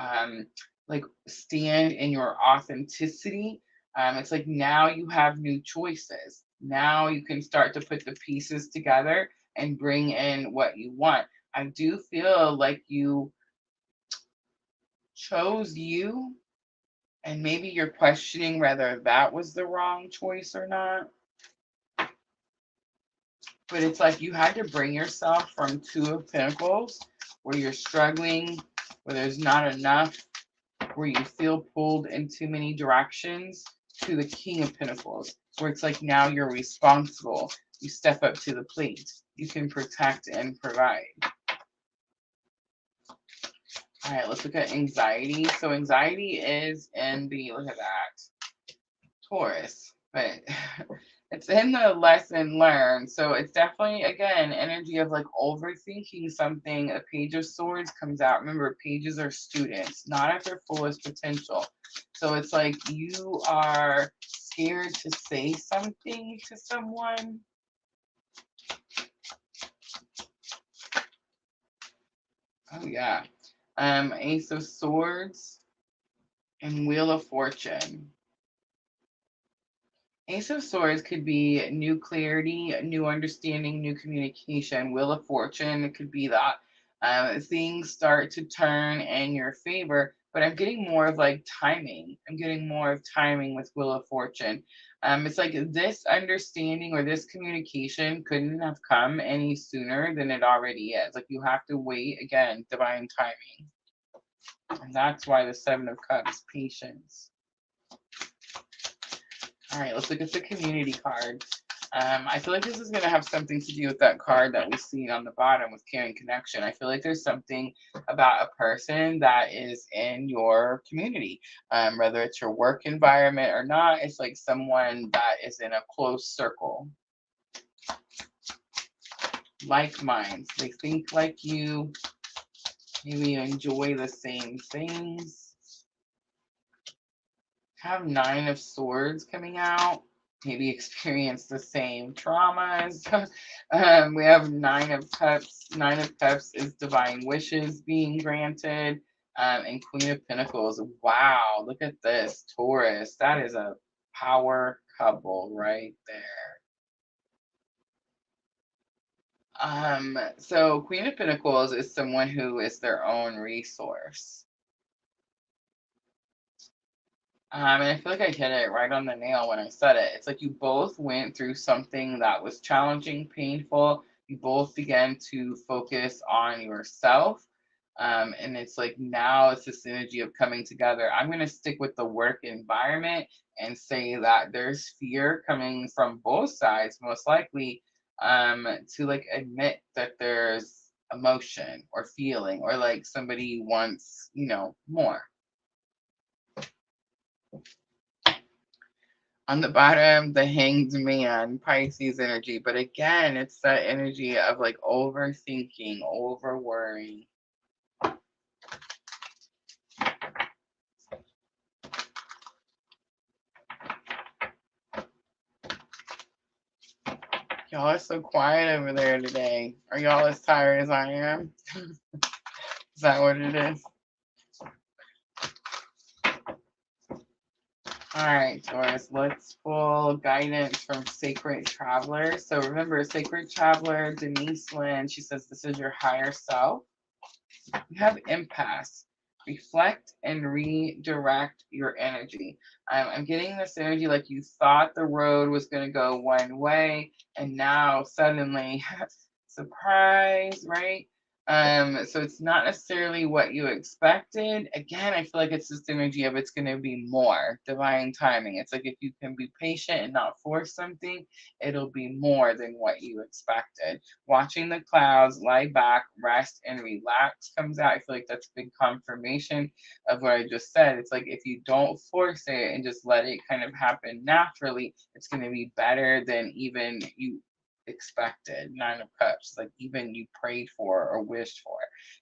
like stand in your authenticity, it's like now you have new choices. Now you can start to put the pieces together and bring in what you want. I do feel like you chose you, and maybe you're questioning whether that was the wrong choice or not. But it's like you had to bring yourself from Two of Pentacles, where you're struggling, where there's not enough, where you feel pulled in too many directions, to the King of Pentacles, where it's like now you're responsible. You step up to the plate. You can protect and provide. All right, let's look at anxiety. So anxiety is in the, look at that, Taurus, but it's in the lesson learned. So it's definitely, again, energy of like overthinking something. A Page of Swords comes out. Remember, pages are students, not at their fullest potential. So it's like you are scared to say something to someone. Oh yeah. Ace of Swords and Wheel of Fortune. Ace of Swords could be new clarity, new understanding, new communication. Wheel of Fortune, it could be that things start to turn in your favor. But I'm getting more of like timing. I'm getting more of timing with Wheel of Fortune. It's like this understanding or this communication couldn't have come any sooner than it already is. Like you have to wait, again, divine timing. And that's why the Seven of Cups, patience. All right, let's look at the community card. I feel like this is going to have something to do with that card that we see on the bottom with caring connection. I feel like there's something about a person that is in your community, whether it's your work environment or not. It's like someone that is in a close circle. Like minds. They think like you. Maybe you enjoy the same things. Have Nine of Swords coming out. Maybe experience the same traumas. We have Nine of Cups. Nine of Cups is divine wishes being granted. And Queen of Pentacles. Wow, look at this, Taurus. That is a power couple right there. So Queen of Pentacles is someone who is their own resource. And I feel like I hit it right on the nail when I said it. It's like you both went through something that was challenging, painful. You both began to focus on yourself. And it's like now it's this energy of coming together. I'm going to stick with the work environment and say that there's fear coming from both sides, most likely, to like admit that there's emotion or feeling or like somebody wants, more. On the bottom, the Hanged Man, Pisces energy. But again, it's that energy of like overthinking, over worrying. Y'all are so quiet over there today. Are y'all as tired as I am? Is that what it is? All right, Taurus, let's pull guidance from Sacred Traveler. So remember, Sacred Traveler, Denise Lynn, she says this is your higher self. You have impasse. reflect and redirect your energy. I'm getting this energy like you thought the road was going to go one way, and now suddenly, surprise, right? So it's not necessarily what you expected. Again, I feel like it's this energy of it's going to be more divine timing. It's like if you can be patient and not force something, it'll be more than what you expected. Watching the clouds, lie back, rest, and relax comes out. I feel like that's big confirmation of what I just said. It's like if you don't force it and just let it kind of happen naturally, it's going to be better than even you expected. Nine of Cups, like even you prayed for or wished for.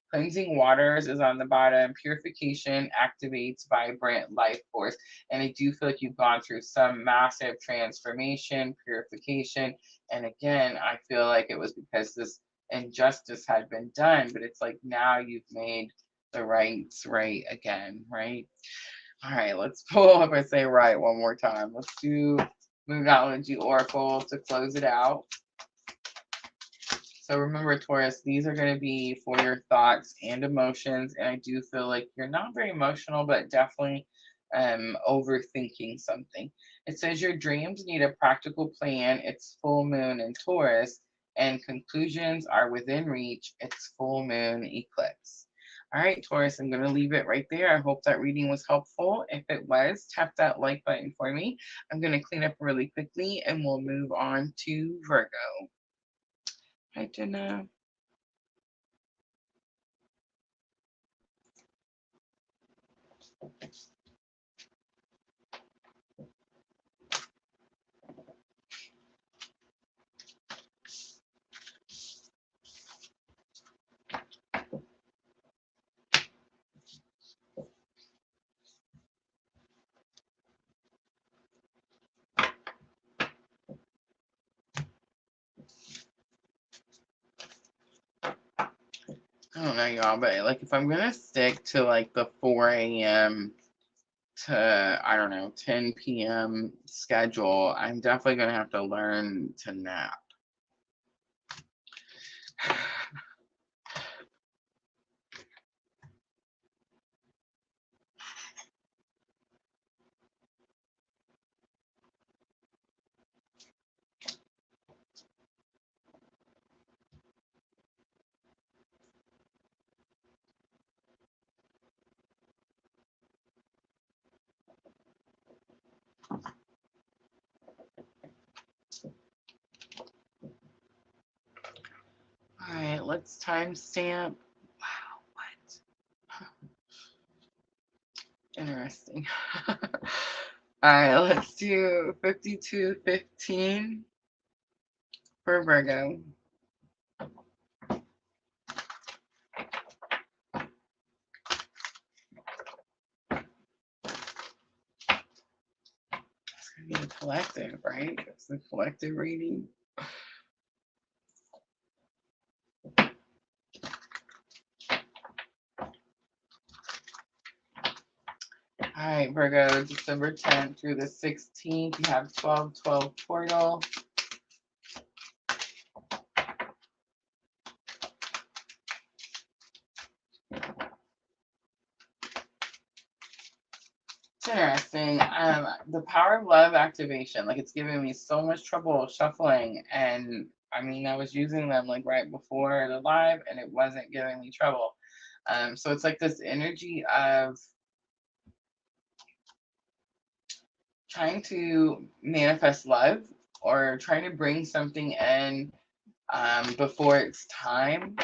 Cleansing waters is on the bottom. Purification activates vibrant life force. And I do feel like you've gone through some massive transformation, purification. And again, I feel like it was because this injustice had been done, but it's like now you've made the rights right again, right? All right, let's pull up and say right one more time. Let's do Moonology Oracle to close it out. So remember, Taurus, these are going to be for your thoughts and emotions. And I do feel like you're not very emotional, but definitely overthinking something. It says your dreams need a practical plan. It's full moon in Taurus, and conclusions are within reach. It's full moon eclipse. All right, Taurus, I'm going to leave it right there. I hope that reading was helpful. If it was, tap that like button for me. I'm going to clean up really quickly, and we'll move on to Virgo. Hi, Jenna. I don't know, y'all, but like if I'm gonna stick to like the 4 a.m. to, I don't know, 10 p.m. schedule, I'm definitely gonna have to learn to nap. All right, let's timestamp. Wow, what? Interesting. All right, let's do 52:15 for Virgo. It's gonna be a collective, right? It's a collective reading. All right, Virgo, December 10th through the 16th, you have 12/12 portal. It's interesting. The power of love activation, like it's giving me so much trouble shuffling, and I mean, I was using them like right before the live, and it wasn't giving me trouble. So it's like this energy of trying to manifest love or trying to bring something in before it's time,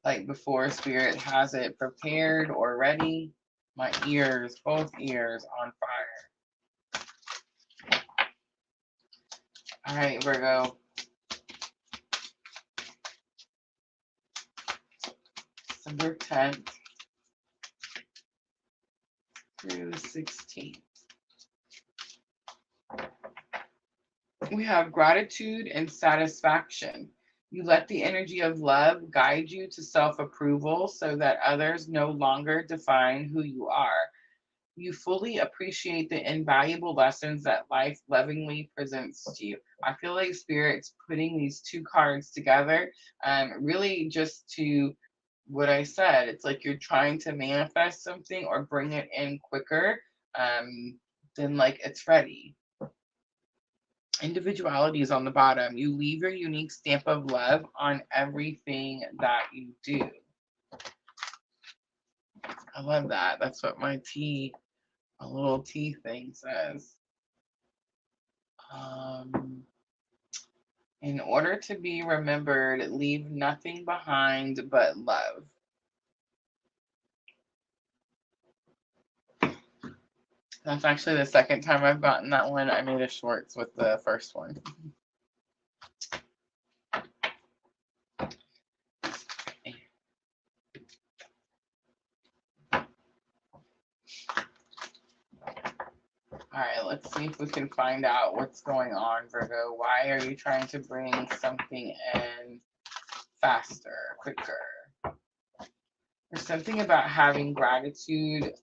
like before spirit has it prepared or ready. My ears, both ears on fire. All right, Virgo. December 10th through 16th. We have gratitude and satisfaction. You let the energy of love guide you to self approval so that others no longer define who you are. You fully appreciate the invaluable lessons that life lovingly presents to you. I feel like Spirit's putting these two cards together, really just to what I said. It's like you're trying to manifest something or bring it in quicker than like it's ready. Individuality is on the bottom. You leave your unique stamp of love on everything that you do. I love that. That's what my a little T thing says. In order to be remembered, leave nothing behind but love. That's actually the second time I've gotten that one. I made a shorts with the first one. All right, let's see if we can find out what's going on, Virgo. Why are you trying to bring something in faster, quicker? There's something about having gratitude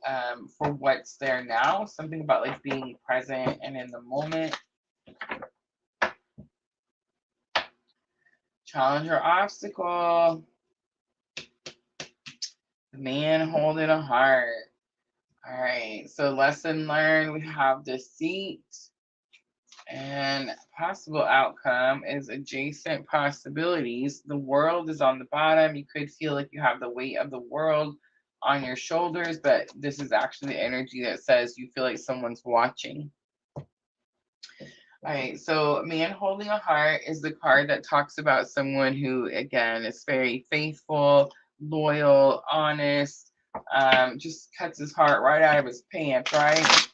for what's there now. Something about like being present and in the moment. Challenge or obstacle. The man holding a heart. All right, so lesson learned, we have deceit, and possible outcome is adjacent possibilities. The world is on the bottom. You could feel like you have the weight of the world on your shoulders, but this is actually the energy that says you feel like someone's watching. All right, so man holding a heart is the card that talks about someone who, again, is very faithful, loyal, honest, just cuts his heart right out of his pants, right?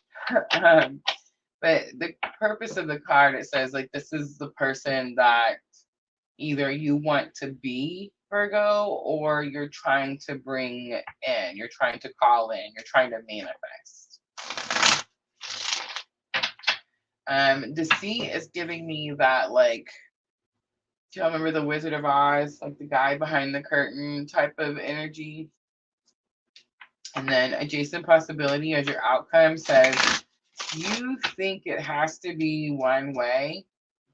But the purpose of the card, it says like this is the person that either you want to be, Virgo, or you're trying to bring in, you're trying to call in, you're trying to manifest. Deceit is giving me that, like, do you remember the Wizard of Oz, like the guy behind the curtain type of energy? And then adjacent possibility as your outcome says you think it has to be one way,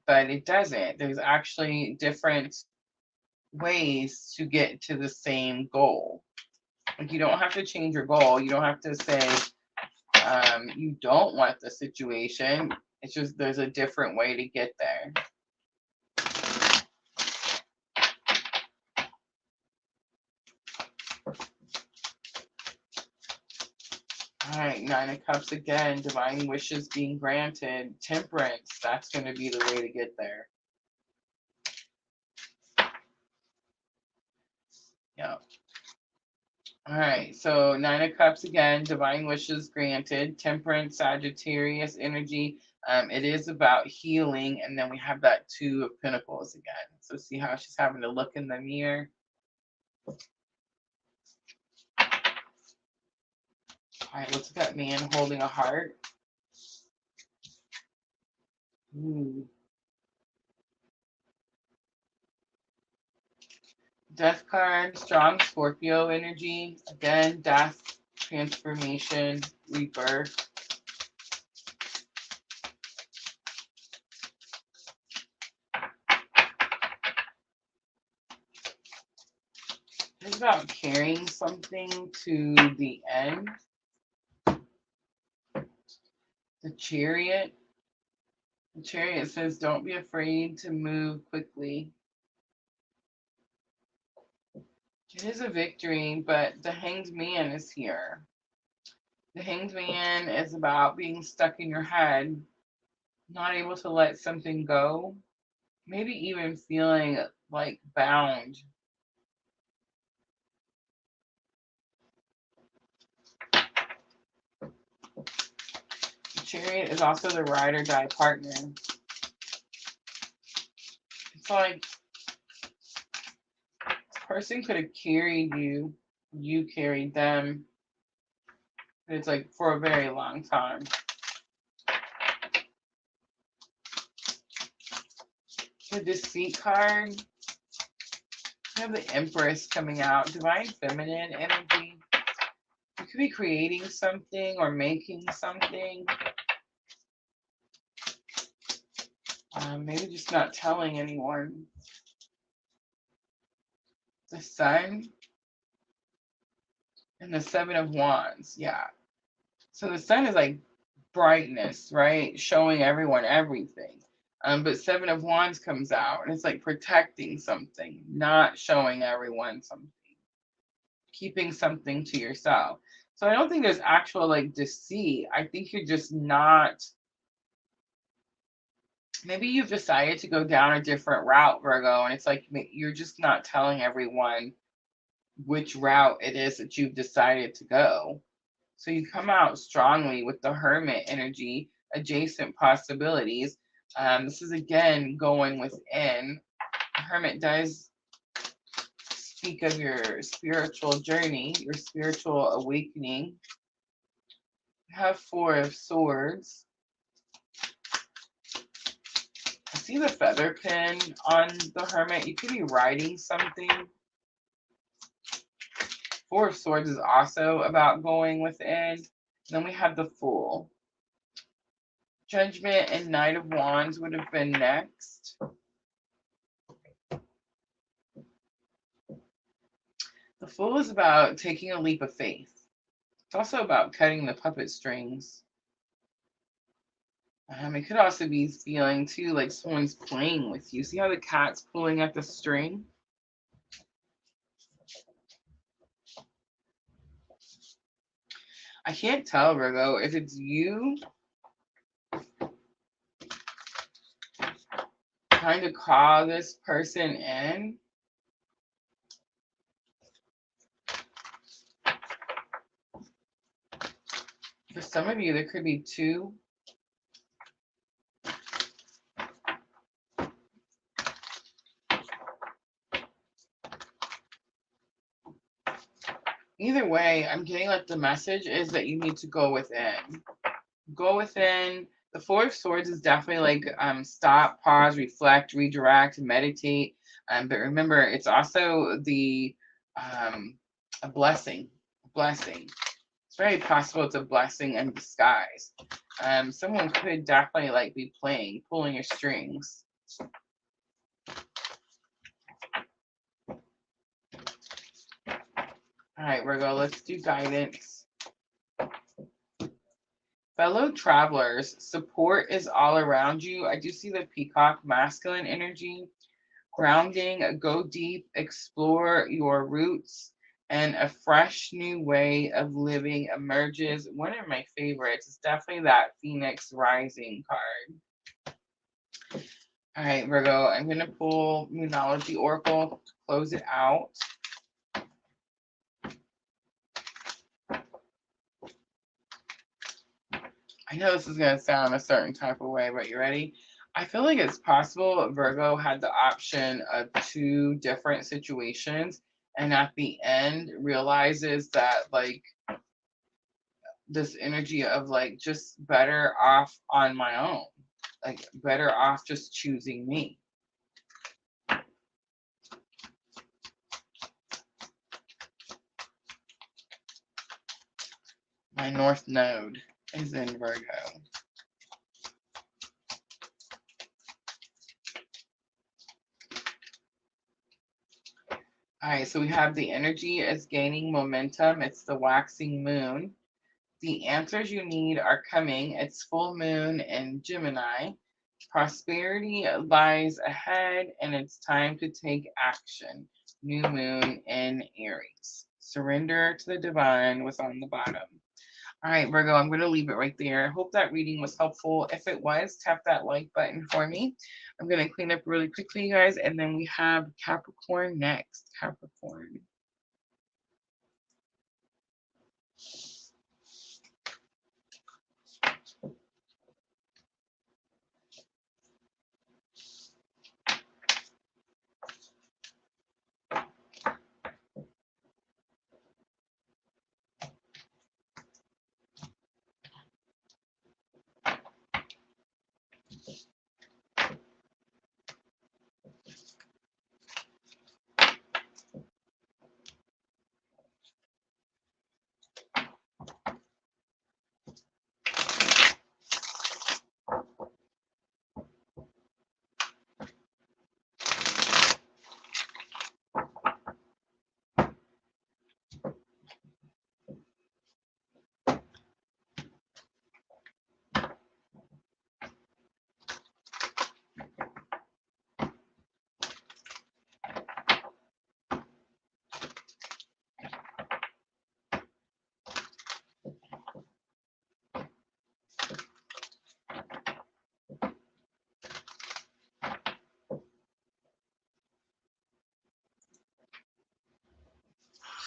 but it doesn't. There's actually different ways to get to the same goal. Like you don't have to change your goal. You don't have to say you don't want the situation. It's just there's a different way to get there. All right, Nine of Cups again, divine wishes being granted. Temperance, that's going to be the way to get there. Yeah. All right, so Nine of Cups again, divine wishes granted. Temperance, Sagittarius energy. It is about healing, and then we have that Two of Pentacles again. So see how she's having to look in the mirror. All right, let's look at man holding a heart. Ooh. Death card, strong Scorpio energy. Again, death, transformation, rebirth. It's about carrying something to the end. The Chariot. The Chariot says, don't be afraid to move quickly. It is a victory, but the Hanged Man is here. The Hanged Man is about being stuck in your head, not able to let something go, maybe even feeling like bound. The Chariot is also the ride or die partner. It's like this person could have carried you, you carried them. It's like for a very long time. The Deceit card. We have the Empress coming out. Divine Feminine energy. You could be creating something or making something. Maybe just not telling anyone. The Sun. And the Seven of Wands. Yeah. So the sun is like brightness, right? Showing everyone everything. But Seven of Wands comes out and it's like protecting something, not showing everyone something, keeping something to yourself. So I don't think there's actual like deceit. I think you're just not, maybe you've decided to go down a different route, Virgo, and it's like you're just not telling everyone which route it is that you've decided to go. So you come out strongly with the Hermit energy, adjacent possibilities. This is again going within. Hermit does speak of your spiritual journey, your spiritual awakening. You have Four of Swords. I see the feather pen on the Hermit. You could be writing something. Four of Swords is also about going within. Then we have the Fool. Judgment and Knight of Wands would have been next. The Fool is about taking a leap of faith. It's also about cutting the puppet strings. It could also be feeling too like someone's playing with you. See how the cat's pulling at the string? I can't tell, Virgo, if it's you trying to call this person in. For some of you, there could be two. Either way, I'm getting like the message is that you need to go within. Go within. The Four of Swords is definitely like stop, pause, reflect, redirect, meditate. But remember, it's also the a blessing. A blessing. It's very possible it's a blessing in disguise. Someone could definitely like be pulling your strings. All right, Virgo, let's do guidance. Fellow travelers, support is all around you. I do see the peacock masculine energy. Grounding, go deep, explore your roots, and a fresh new way of living emerges. One of my favorites is definitely that Phoenix Rising card. All right, Virgo, I'm going to pull Moonology Oracle to close it out. I know this is going to sound a certain type of way, but you ready? I feel like it's possible Virgo had the option of two different situations and at the end realizes that like this energy of like just better off on my own, like better off just choosing me. My North Node is in Virgo. All right, so we have the energy is gaining momentum. It's the waxing moon. The answers you need are coming. It's full moon in Gemini. Prosperity lies ahead, and it's time to take action. New moon in Aries. Surrender to the divine was on the bottom. All right, Virgo, I'm going to leave it right there. I hope that reading was helpful. If it was, tap that like button for me. I'm going to clean up really quickly, you guys, and then we have Capricorn next. Capricorn.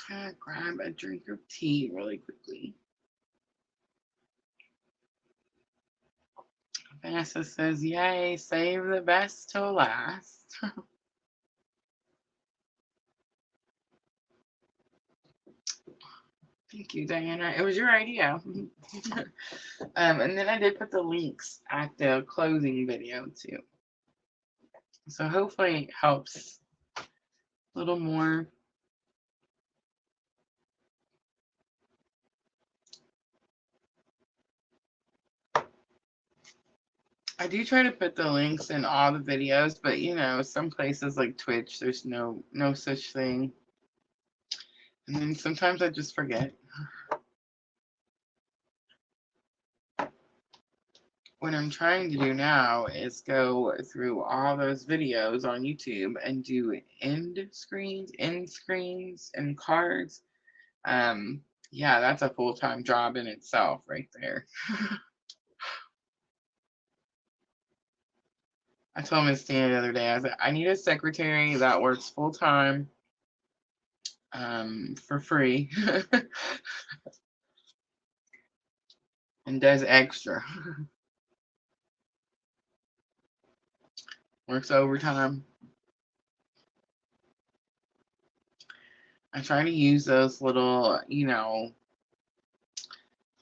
Grab a drink of tea really quickly. Vanessa says, yay, save the best till last. Thank you, Diana. It was your idea. And then I did put the links at the closing video too. So hopefully it helps a little more. I do try to put the links in all the videos, but you know, some places like Twitch, there's no such thing. And then sometimes I just forget. What I'm trying to do now is go through all those videos on YouTube and do end screens, and cards. Yeah, that's a full-time job in itself right there. I told Miss Tina the other day, I said, I need a secretary that works full-time for free and does extra. Works overtime. I try to use those little, you know,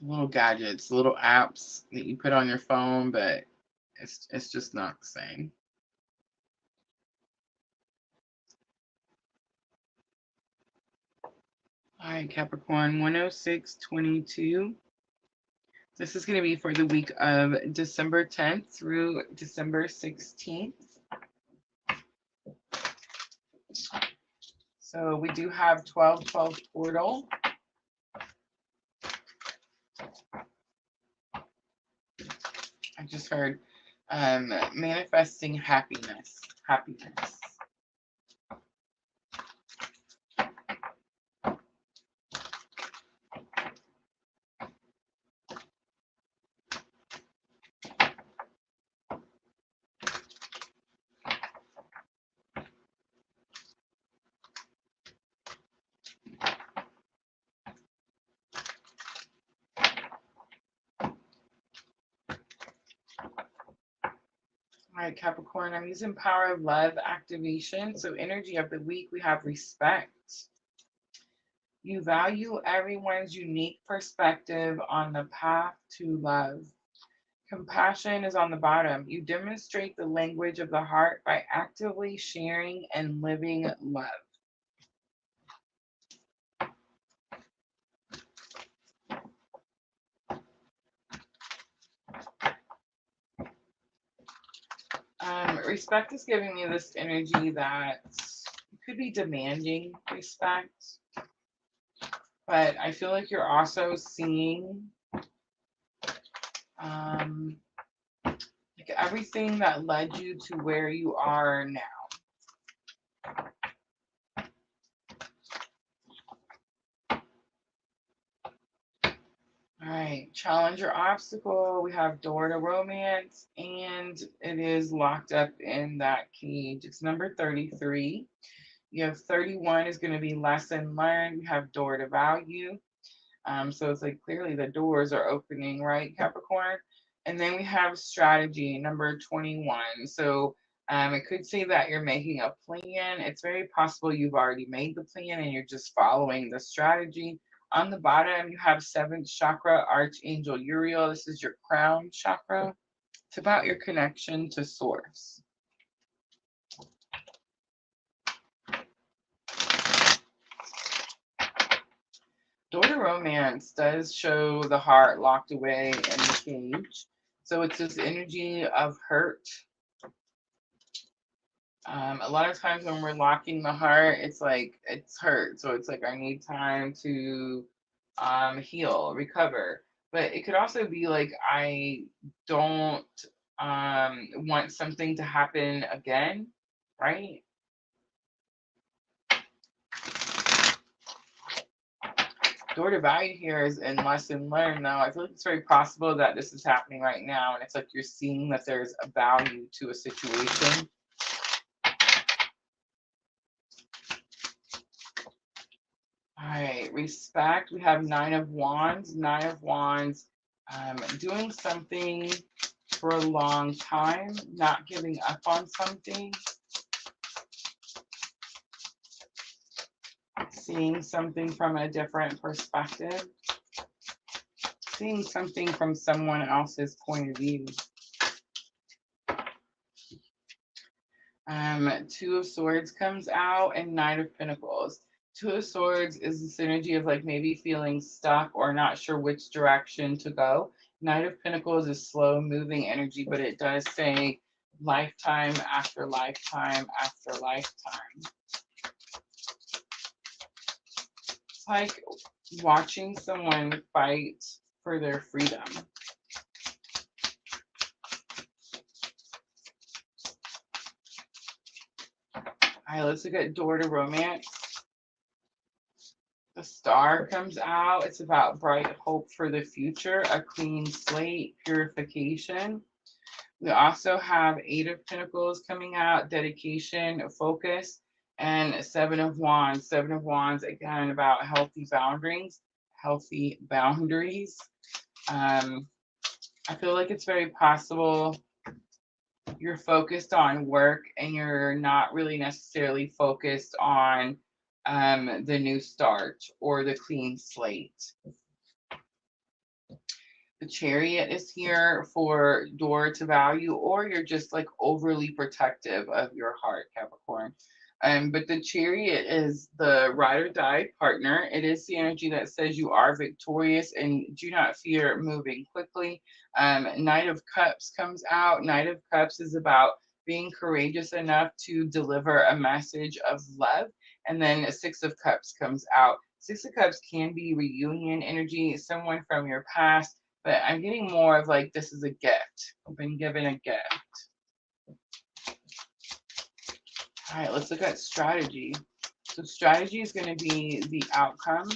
little gadgets, little apps that you put on your phone, but it's just not the same. All right, Capricorn, 10622. This is going to be for the week of December 10th through December 16th. So we do have 1212 portal. I just heard manifesting happiness. All right, Capricorn, I'm using power of love activation. So energy of the week, we have respect. You value everyone's unique perspective on the path to love. Compassion is on the bottom. You demonstrate the language of the heart by actively sharing and living love. Respect is giving me this energy that you could be demanding respect, but I feel like you're also seeing like everything that led you to where you are now. All right, challenge or obstacle. We have door to romance, and it is locked up in that cage. It's number 33. You have 31 is going to be lesson learned. You have door to value. So it's like clearly the doors are opening, right, Capricorn? And then we have strategy, number 21. So it could say that you're making a plan. It's very possible you've already made the plan and you're just following the strategy. On the bottom, you have 7th chakra, Archangel Uriel. This is your crown chakra. It's about your connection to source. Door to romance does show the heart locked away in the cage. So it's this energy of hurt. A lot of times when we're locking the heart, it's like it's hurt. So it's like I need time to heal, recover. But it could also be like I don't want something to happen again, right? Door to value here is in lesson learned. Now, I feel like it's very possible that this is happening right now, and it's like you're seeing that there's a value to a situation. All right, respect. We have Nine of Wands. Nine of Wands, doing something for a long time, not giving up on something, seeing something from a different perspective, seeing something from someone else's point of view. Two of Swords comes out and Knight of Pentacles. Two of Swords is the synergy of like maybe feeling stuck or not sure which direction to go. Knight of Pentacles is slow moving energy, but it does say lifetime after lifetime after lifetime. It's like watching someone fight for their freedom. All right, let's look at Door to Romance. The Star comes out. It's about bright hope for the future, a clean slate, purification. We also have Eight of Pentacles coming out, dedication, focus, and Seven of Wands. Seven of Wands, again, about healthy boundaries, healthy boundaries. I feel like it's very possible you're focused on work and you're not really necessarily focused on the new start or the clean slate. The Chariot is here for door to value, or you're just like overly protective of your heart, Capricorn. But the Chariot is the ride or die partner. It is the energy that says you are victorious and do not fear moving quickly. Knight of Cups comes out. Knight of Cups is about being courageous enough to deliver a message of love. And then Six of Cups comes out. Six of Cups can be reunion energy, someone from your past, but I'm getting more of like this is a gift. I've been given a gift. All right, let's look at strategy. So strategy is going to be the outcome.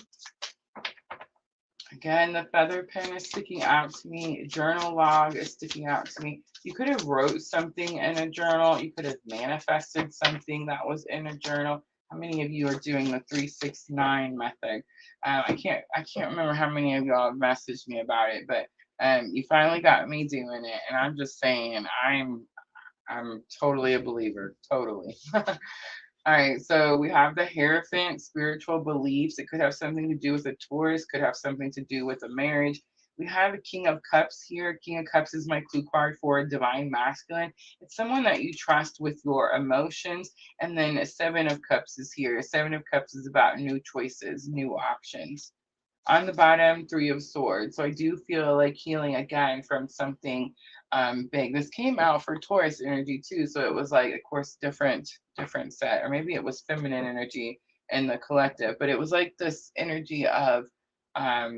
Again, the feather pen is sticking out to me. Journal log is sticking out to me. You could have wrote something in a journal. You could have manifested something that was in a journal. How many of you are doing the 369 method? I can't remember how many of y'all have messaged me about it, but you finally got me doing it, and I'm just saying I'm totally a believer, totally. All right, so we have the Hierophant, spiritual beliefs. It could have something to do with a Taurus, could have something to do with a marriage. We have the King of Cups here. King of Cups is my clue card for divine masculine. It's someone that you trust with your emotions. And then Seven of Cups is here. Seven of Cups is about new choices, new options. On the bottom, Three of Swords. So I do feel like healing again from something big. This came out for Taurus energy too, so it was like, of course, different set, or maybe it was feminine energy in the collective, but it was like this energy of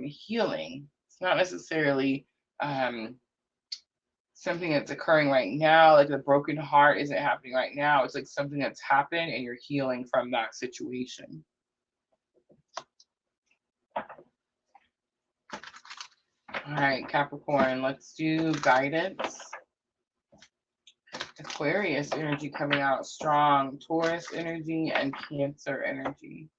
healing. It's not necessarily something that's occurring right now, like the broken heart isn't happening right now. It's like something that's happened and you're healing from that situation. All right, Capricorn, let's do guidance. Aquarius energy coming out strong, Taurus energy, and Cancer energy.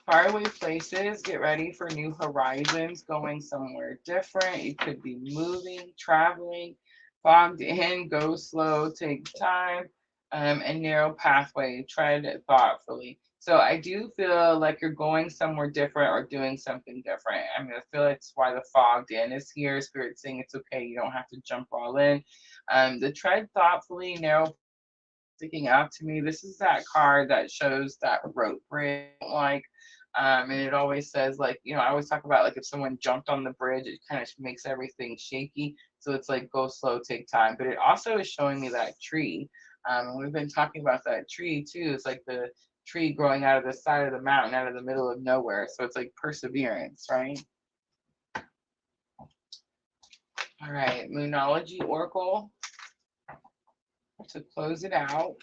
Faraway places, get ready for new horizons, going somewhere different. You could be moving, traveling, fogged in, go slow, take time, and narrow pathway, tread thoughtfully. So I do feel like you're going somewhere different or doing something different. I mean, I feel like that's why the fogged in is here. Spirit saying it's okay. You don't have to jump all in. The tread thoughtfully, narrow sticking out to me. This is that card that shows that rope bridge, like, and it always says like, you know, I always talk about like if someone jumped on the bridge, it kind of makes everything shaky. So it's like go slow, take time. But it also is showing me that tree. We've been talking about that tree too. It's like the tree growing out of the side of the mountain, out of the middle of nowhere. So it's like perseverance, right? All right, Moonology Oracle to close it out.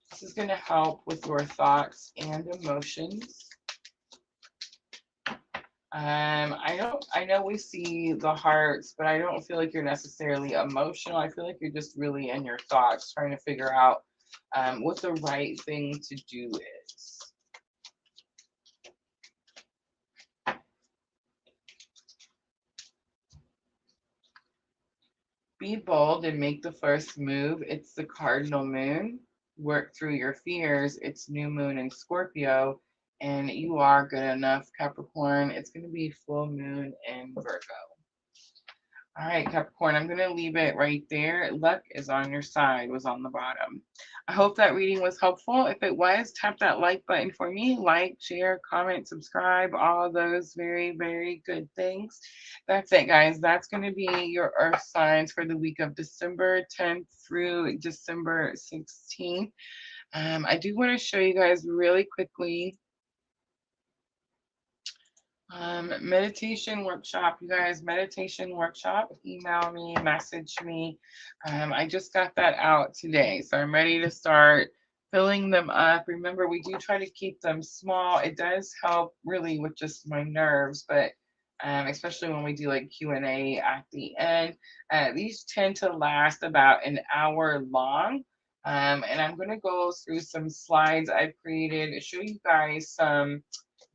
This is going to help with your thoughts and emotions. I know we see the hearts, but I don't feel like you're necessarily emotional. I feel like you're just really in your thoughts trying to figure out what the right thing to do is. Be bold and make the first move. It's the cardinal moon. Work through your fears. It's new moon in Scorpio, and you are good enough, Capricorn. It's going to be full moon in Virgo. All right, Capricorn, I'm going to leave it right there. Luck is on your side, was on the bottom. I hope that reading was helpful. If it was, tap that like button for me. Like, share, comment, subscribe, all those very, very good things. That's it, guys. That's going to be your earth signs for the week of December 10th through December 16th. I do want to show you guys really quickly meditation workshop, you guys, meditation workshop, email me, message me. I just got that out today, so I'm ready to start filling them up. Remember, we do try to keep them small. It does help really with just my nerves, but especially when we do like Q&A at the end. These tend to last about an hour long. And I'm going to go through some slides I've created, show you guys some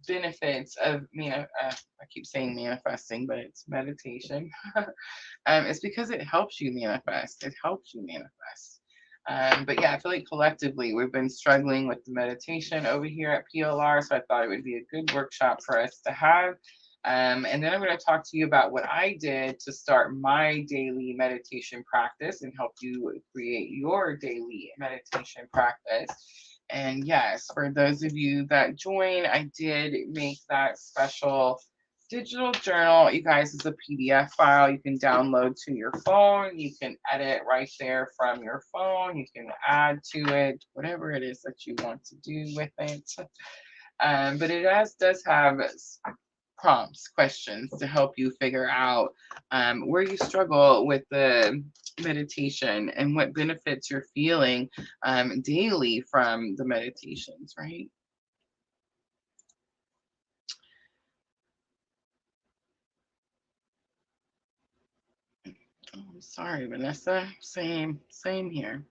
benefits of I keep saying manifesting, but it's meditation. It's because it helps you manifest. It helps you manifest. But yeah, I feel like collectively we've been struggling with the meditation over here at PLR, so I thought it would be a good workshop for us to have. And then I'm going to talk to you about what I did to start my daily meditation practice and help you create your daily meditation practice. And yes, for those of you that join, I did make that special digital journal. You guys, is a PDF file you can download to your phone. You can edit right there from your phone. You can add to it whatever it is that you want to do with it. But it does have prompts, questions to help you figure out where you struggle with the meditation and what benefits you're feeling daily from the meditations, right? Oh, I'm sorry, Vanessa. Same here.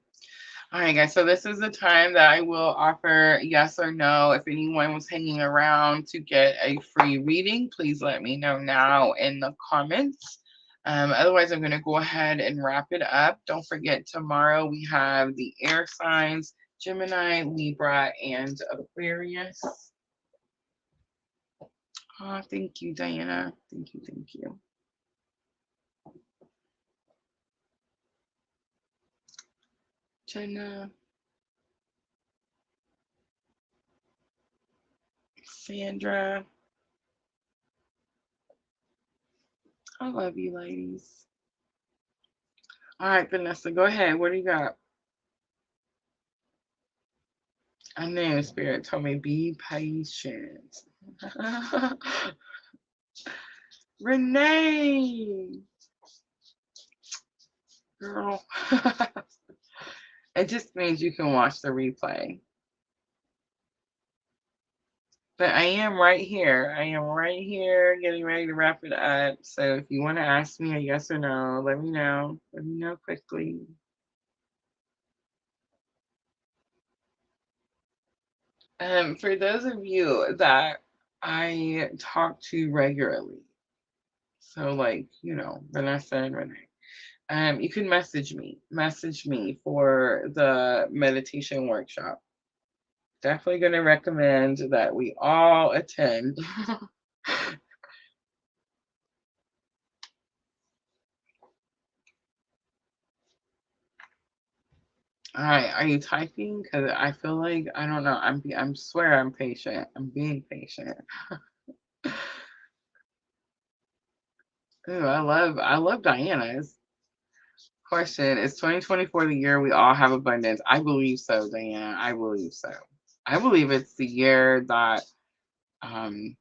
All right, guys. So this is the time that I will offer yes or no. If anyone was hanging around to get a free reading, please let me know now in the comments. Otherwise, I'm going to go ahead and wrap it up. Don't forget, tomorrow we have the air signs, Gemini, Libra, and Aquarius. Oh, thank you, Diana. Thank you, thank you. Jenna, Sandra. I love you, ladies. All right, Vanessa, go ahead. What do you got? I know Spirit told me be patient. Renee, girl. It just means you can watch the replay. But I am right here. I am right here getting ready to wrap it up. So if you want to ask me a yes or no, let me know. Let me know quickly. For those of you that I talk to regularly, so like, Vanessa and Renee, you can message me for the meditation workshop. Definitely going to recommend that we all attend. All right, are you typing? Because I feel like I don't know. I'm swear I'm patient. I'm being patient. Ooh, I love Diana's question. Is 2024 the year we all have abundance? I believe so, Diana. I believe so. I believe it's the year that um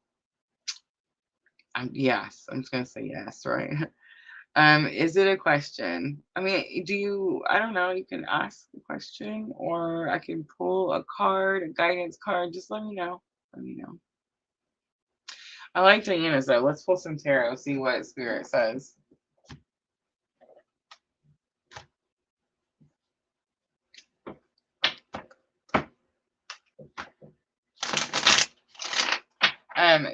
yes, I'm just gonna say yes, right? Is it a question? I mean, I don't know, you can ask the question or I can pull a card, a guidance card. Just let me know. Let me know. I like Diana's though. Let's pull some tarot, see what Spirit says.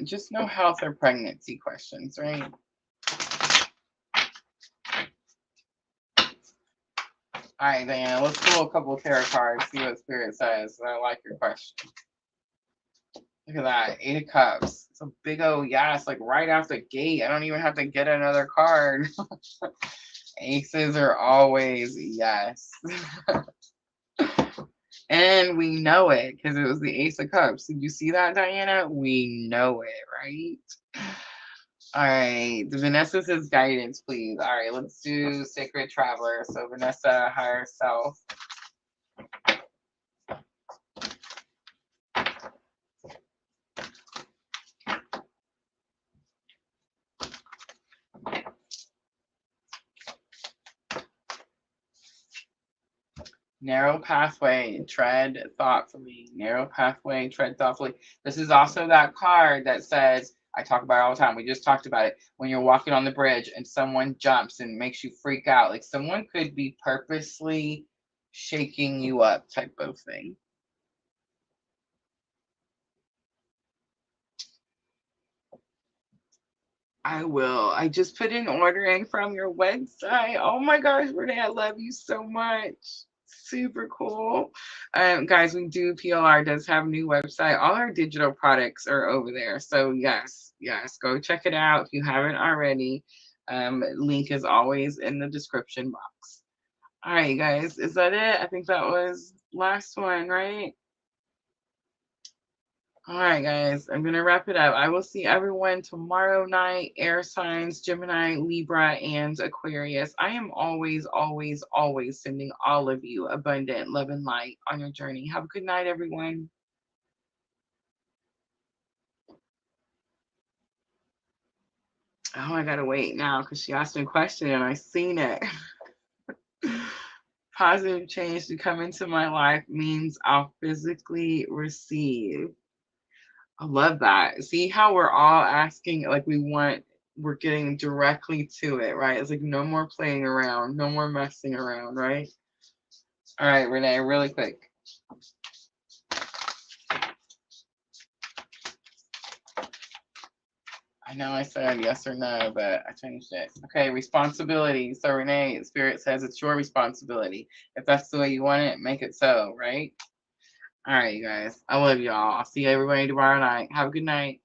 Just no health or pregnancy questions, right? All right, Diana, let's pull a couple of tarot cards, see what Spirit says. I like your question. Look at that, 8 of Cups. It's a big old yes, like right off the gate. I don't even have to get another card. Aces are always yes. And we know it because it was the Ace of Cups. Did you see that, Diana? We know it, right? All right. Vanessa says guidance, please. All right, let's do Sacred Traveler. So Vanessa, higher self. Narrow pathway, tread thoughtfully. Narrow pathway, tread thoughtfully. This is also that card that says, I talk about it all the time. We just talked about it. When you're walking on the bridge and someone jumps and makes you freak out, like someone could be purposely shaking you up, type of thing. I will. I just put an order in from your website. Oh my gosh, Renee, I love you so much. Super cool. Guys, we do, PLR does have a new website. All our digital products are over there. So yes, go check it out if you haven't already. Link is always in the description box. All right, guys, is that it? I think that was last one, right? All right, guys, I'm going to wrap it up. I will see everyone tomorrow night, air signs, Gemini, Libra, and Aquarius. I am always, always, always sending all of you abundant love and light on your journey. Have a good night, everyone. Oh, I got to wait now because she asked me a question and I seen it. Positive change to come into my life means I'll physically receive. I love that. See how we're all asking, like we're getting directly to it, right? It's like no more playing around, no more messing around, right? All right, Renee, really quick. I know I said yes or no, but I changed it. Okay, responsibility. So Renee, Spirit says it's your responsibility. If that's the way you want it, make it so, right? All right, you guys. I love y'all. I'll see everybody tomorrow night. Have a good night.